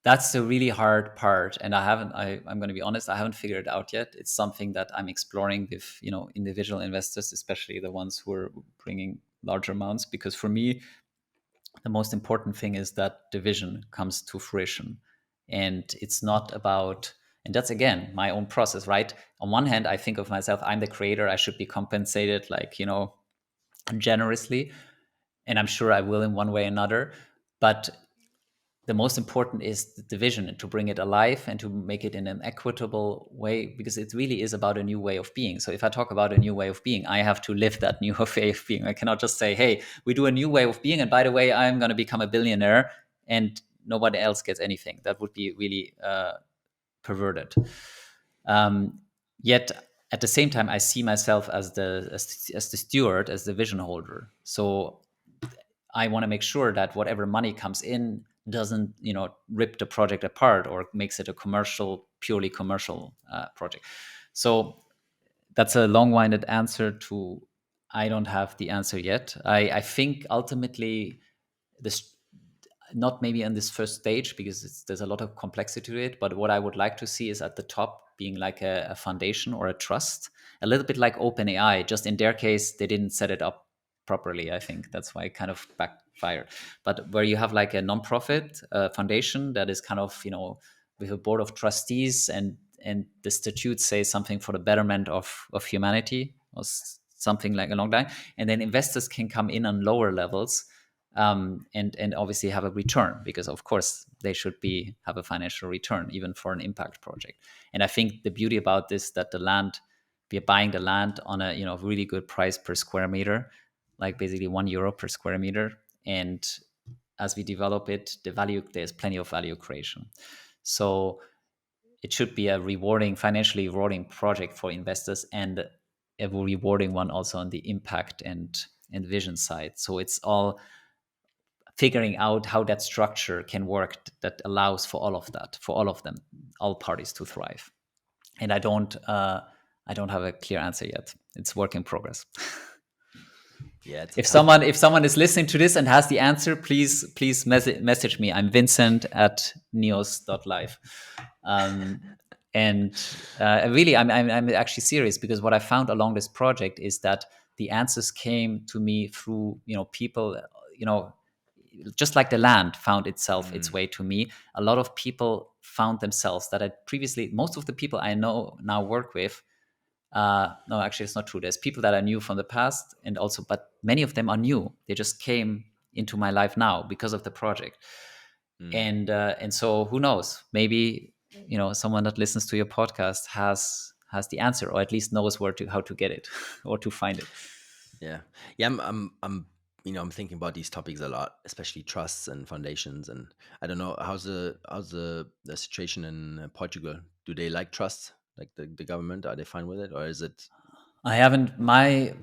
That's the really hard part. And I'm going to be honest, I haven't figured it out yet. It's something that I'm exploring with, individual investors, especially the ones who are bringing larger amounts. Because for me, the most important thing is that the vision comes to fruition. And it's not about, and that's again my own process, right? On one hand, I think of myself, I'm the creator, I should be compensated, like, generously. And I'm sure I will in one way or another. But the most important is the vision, and to bring it alive and to make it in an equitable way, because it really is about a new way of being. So if I talk about a new way of being, I have to live that new way of being. I cannot just say, hey, we do a new way of being, and by the way, I'm going to become a billionaire, and nobody else gets anything. That would be really perverted. Yet at the same time, I see myself as the steward, as the vision holder. So I want to make sure that whatever money comes in doesn't, rip the project apart or makes it a purely commercial project. So that's a long-winded answer to, I don't have the answer yet. I think ultimately this, not maybe on this first stage, because there's a lot of complexity to it, but what I would like to see is at the top being like a foundation or a trust, a little bit like OpenAI. Just in their case, they didn't set it up properly. I think that's why it kind of backfired. But where you have like a nonprofit foundation that is kind of, with a board of trustees, and the statutes say something for the betterment of humanity, or something like along that, and then investors can come in on lower levels, and obviously have a return, because of course they should have a financial return even for an impact project. And I think the beauty about this, that the land, we are buying the land on a really good price per square meter, like basically €1 per square meter. And as we develop it, there's plenty of value creation. So it should be a financially rewarding project for investors, and a rewarding one also on the impact and vision side. So it's all figuring out how that structure can work, that allows for all of that, for all of them, all parties to thrive. And I don't have a clear answer yet. It's work in progress. Yeah, it's a If tough one. someone is listening to this and has the answer, please message me. I'm Vincent at neos.life. Um, and really, I'm actually serious, because what I found along this project is that the answers came to me through, people, you know, just like the land found itself its Mm, way to me. A lot of people found themselves that I previously, most of the people I know now work with, no, actually, it's not true. There's people that I knew from the past, and also, but many of them are new. They just came into my life now because of the project. mm. And so who knows? Maybe, someone that listens to your podcast has the answer, or at least knows where to how to get it or to find it. Yeah, yeah. I'm thinking about these topics a lot, especially trusts and foundations. And I don't know how's the situation in Portugal. Do they like trusts? Like the government, are they fine with it, or is it? I haven't my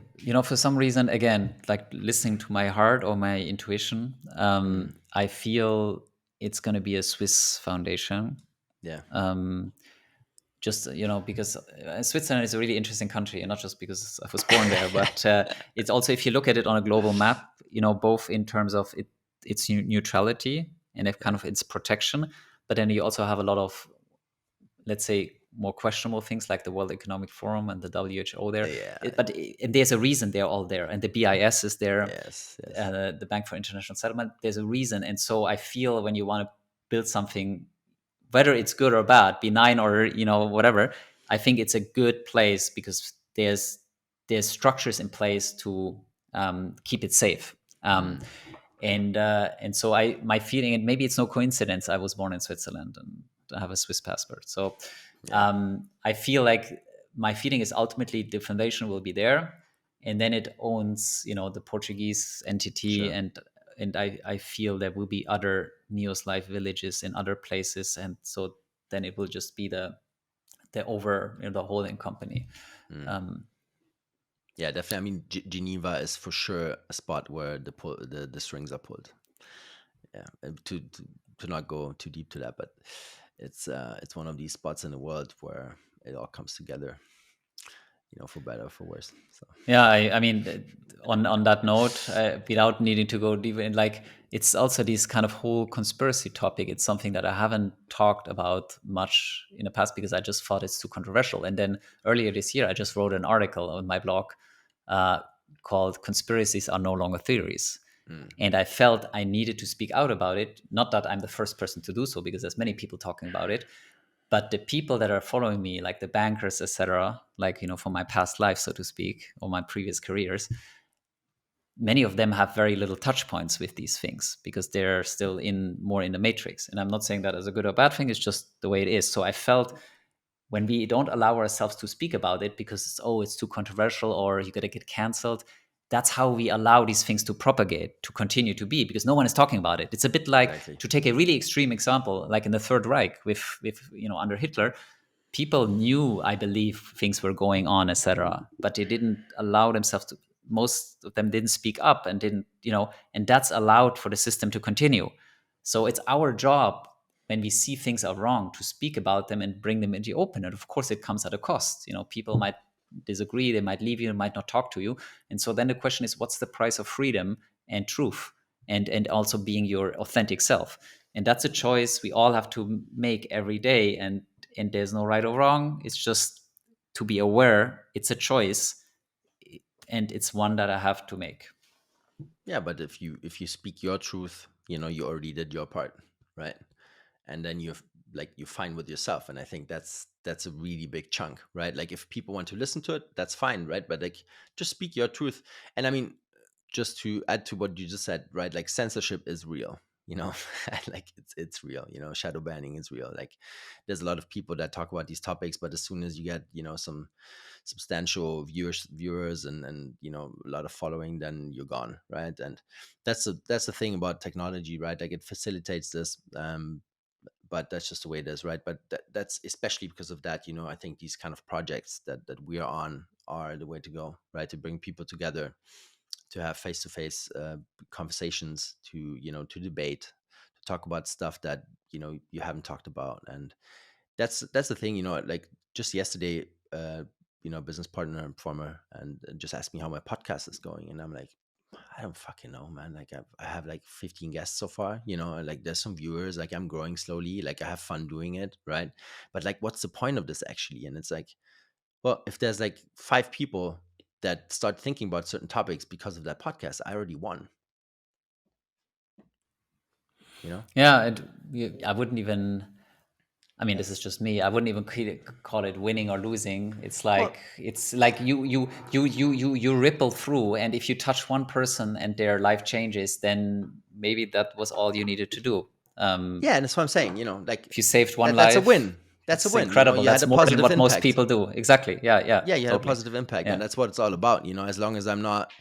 for some reason, again, like listening to my heart or my intuition, Mm, I feel it's going to be a Swiss foundation. yeah, Um, just because Switzerland is a really interesting country, and not just because I was born there, but it's also, if you look at it on a global map, both in terms of its neutrality and if kind yeah, of its protection, but then you also have a lot of, let's say, more questionable things like the World Economic Forum and the WHO there. yeah. And there's a reason they're all there, and the BIS is there, Yes, yes. the Bank for International Settlement. There's a reason, and so I feel when you want to build something, whether it's good or bad, benign or whatever, I think it's a good place because there's structures in place to keep it safe. Mm, And so my feeling, and maybe it's no coincidence, I was born in Switzerland and I have a Swiss passport. So yeah, I feel like my feeling is ultimately the foundation will be there, and then it owns the Portuguese entity, sure. and I feel there will be other neoslife villages in other places, and so then it will just be the over the holding company. Mm. Um, Yeah, definitely. I mean, Geneva is for sure a spot where the strings are pulled. Yeah, to not go too deep to that, but it's one of these spots in the world where it all comes together, for better or for worse. So Yeah, I mean, on that note, without needing to go deeper in, like, it's also this kind of whole conspiracy topic. It's something that I haven't talked about much in the past because I just thought it's too controversial. And then earlier this year, I just wrote an article on my blog uh, called "Conspiracies Are No Longer Theories." mm, And I felt I needed to speak out about it. Not that I'm the first person to do so, because there's many people talking about it, but the people that are following me, like the bankers, etc., like from my past life, so to speak, or my previous careers, many of them have very little touch points with these things because they're still in more in the matrix. And I'm not saying that as a good or bad thing, it's just the way it is. So I felt when we don't allow ourselves to speak about it because it's too controversial or you gotta get canceled, that's how we allow these things to propagate, to continue to be, because no one is talking about it. It's a bit like, exactly. to take a really extreme example, like in the Third Reich with under Hitler, people knew, I believe, things were going on, etc., but they didn't allow themselves to. Most of them didn't speak up and didn't, and that's allowed for the system to continue. So it's our job, when we see things are wrong, to speak about them and bring them into the open. And of course, it comes at a cost. People might disagree, they might leave you, they might not talk to you. And so then the question is, what's the price of freedom and truth, and also being your authentic self? And that's a choice we all have to make every day. And there's no right or wrong. It's just to be aware it's a choice, and it's one that I have to make. Yeah, but if you speak your truth, you already did your part, right? And then you're fine with yourself, and I think that's a really big chunk, right? Like if people want to listen to it, that's fine, right? But like just speak your truth. And I mean, just to add to what you just said, right? Like censorship is real, like it's real, shadow banning is real. Like there's a lot of people that talk about these topics, but as soon as you get some substantial viewers and a lot of following, then you're gone, right? And that's the thing about technology, right? Like it facilitates this, but that's just the way it is, right? But that's especially because of that, I think these kind of projects that we are on are the way to go, right? To bring people together, to have face-to-face conversations, to debate, to talk about stuff that you haven't talked about. And that's the thing, like just yesterday, a business partner and former, and just asked me how my podcast is going, and I'm like, I don't fucking know, man. Like I have like 15 guests so far, and like there's some viewers, like I'm growing slowly, like I have fun doing it, right? But like what's the point of this actually? And it's like, well, if there's like 5 people that start thinking about certain topics because of that podcast, I already won, you know? Yeah, I wouldn't even. I mean, this is just me. I wouldn't even call it winning or losing. Well, It's like you ripple through, and if you touch one person and their life changes, then maybe that was all you needed to do. yeah, and that's what I'm saying, like If you saved one that's a life, win. That's a it's win. incredible. You had That's a more than positive what most impact. people do. Exactly. Yeah. Yeah. Yeah, you had a Totally. positive impact, and Yeah. that's what it's all about, as long as I'm not,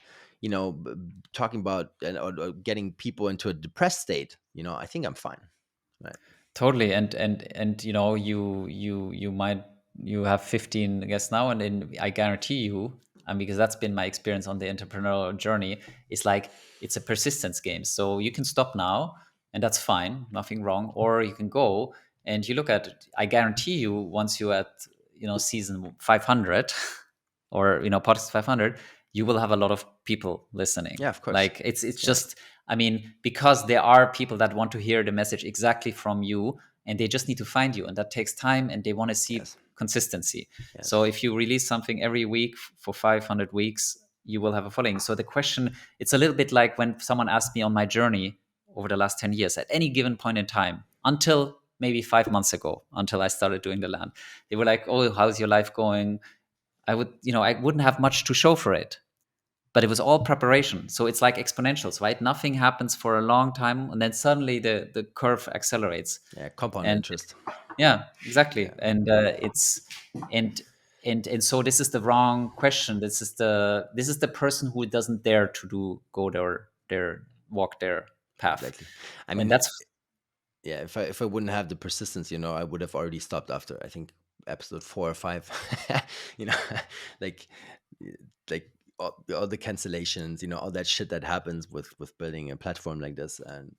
talking about or getting people into a depressed state, I think I'm fine. Right. Totally, and you have 15 guests now, and then I guarantee you, because that's been my experience on the entrepreneurial journey, it's like it's a persistence game. So you can stop now, and that's fine, nothing wrong, or you can go and you look at. I guarantee you, once you're at season 500, or podcast 500, you will have a lot of people listening. Yeah, of course. Like it's Yeah. just, because there are people that want to hear the message exactly from you, and they just need to find you, and that takes time, and they want to see Yes. consistency. So Yes. if you release something every week for 500 weeks, you will have a following. So the question, it's a little bit like when someone asked me on my journey over the last 10 years, at any given point in time, until maybe 5 months ago, until I started doing the land, they were like, oh, how's your life going? I wouldn't have much to show for it, but it was all preparation. So it's like exponentials, right? Nothing happens for a long time, and then suddenly the curve accelerates. Yeah, compound And interest. yeah, exactly. Yeah. And it's and and so this is the wrong question. This is the person who doesn't dare to go their walk their path, Exactly. I and mean, that's yeah, if I wouldn't have the persistence, I would have already stopped after, I think, episode 4 or 5. you know, like like all the cancellations, all that shit that happens with building a platform like this. And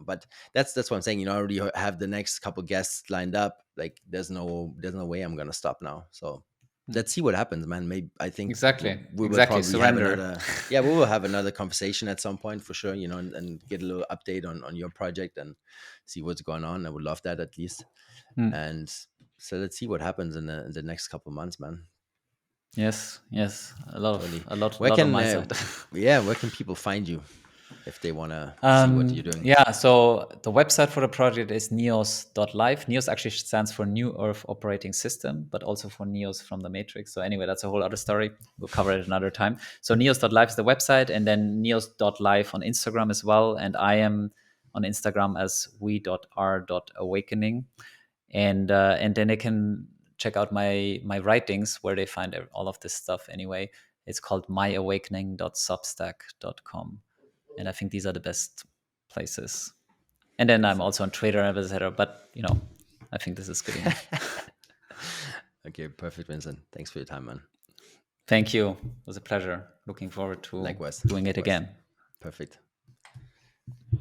but that's what I'm saying. I already have the next couple guests lined up. Like there's no way I'm gonna stop now. So let's see what happens, man. Maybe I think we will exactly probably have surrender. another. Yeah, we will have another conversation at some point for sure. And get a little update on your project and see what's going on. I would love that at least. Hmm. And so let's see what happens in the next couple months, man. Yes, yes, a lot of Totally. a lot, Where lot on can my side. where can people find you if they want to see what you're doing? Yeah, so the website for the project is neos.life. Neos actually stands for New Earth Operating System, but also for Neos from the Matrix. So anyway, that's a whole other story. We'll cover it another time. So neos.life is the website, and then neos.life on Instagram as well. And I am on Instagram as we.r.awakening. And then they can check out my writings where they find all of this stuff anyway. It's called myawakening.substack.com. And I think these are the best places. And then I'm Awesome. also on Twitter, etc. But I think this is good enough. Okay, perfect, Vincent. Thanks for your time, man. Thank you. It was a pleasure. Looking forward to Likewise. doing it Likewise. again. Perfect.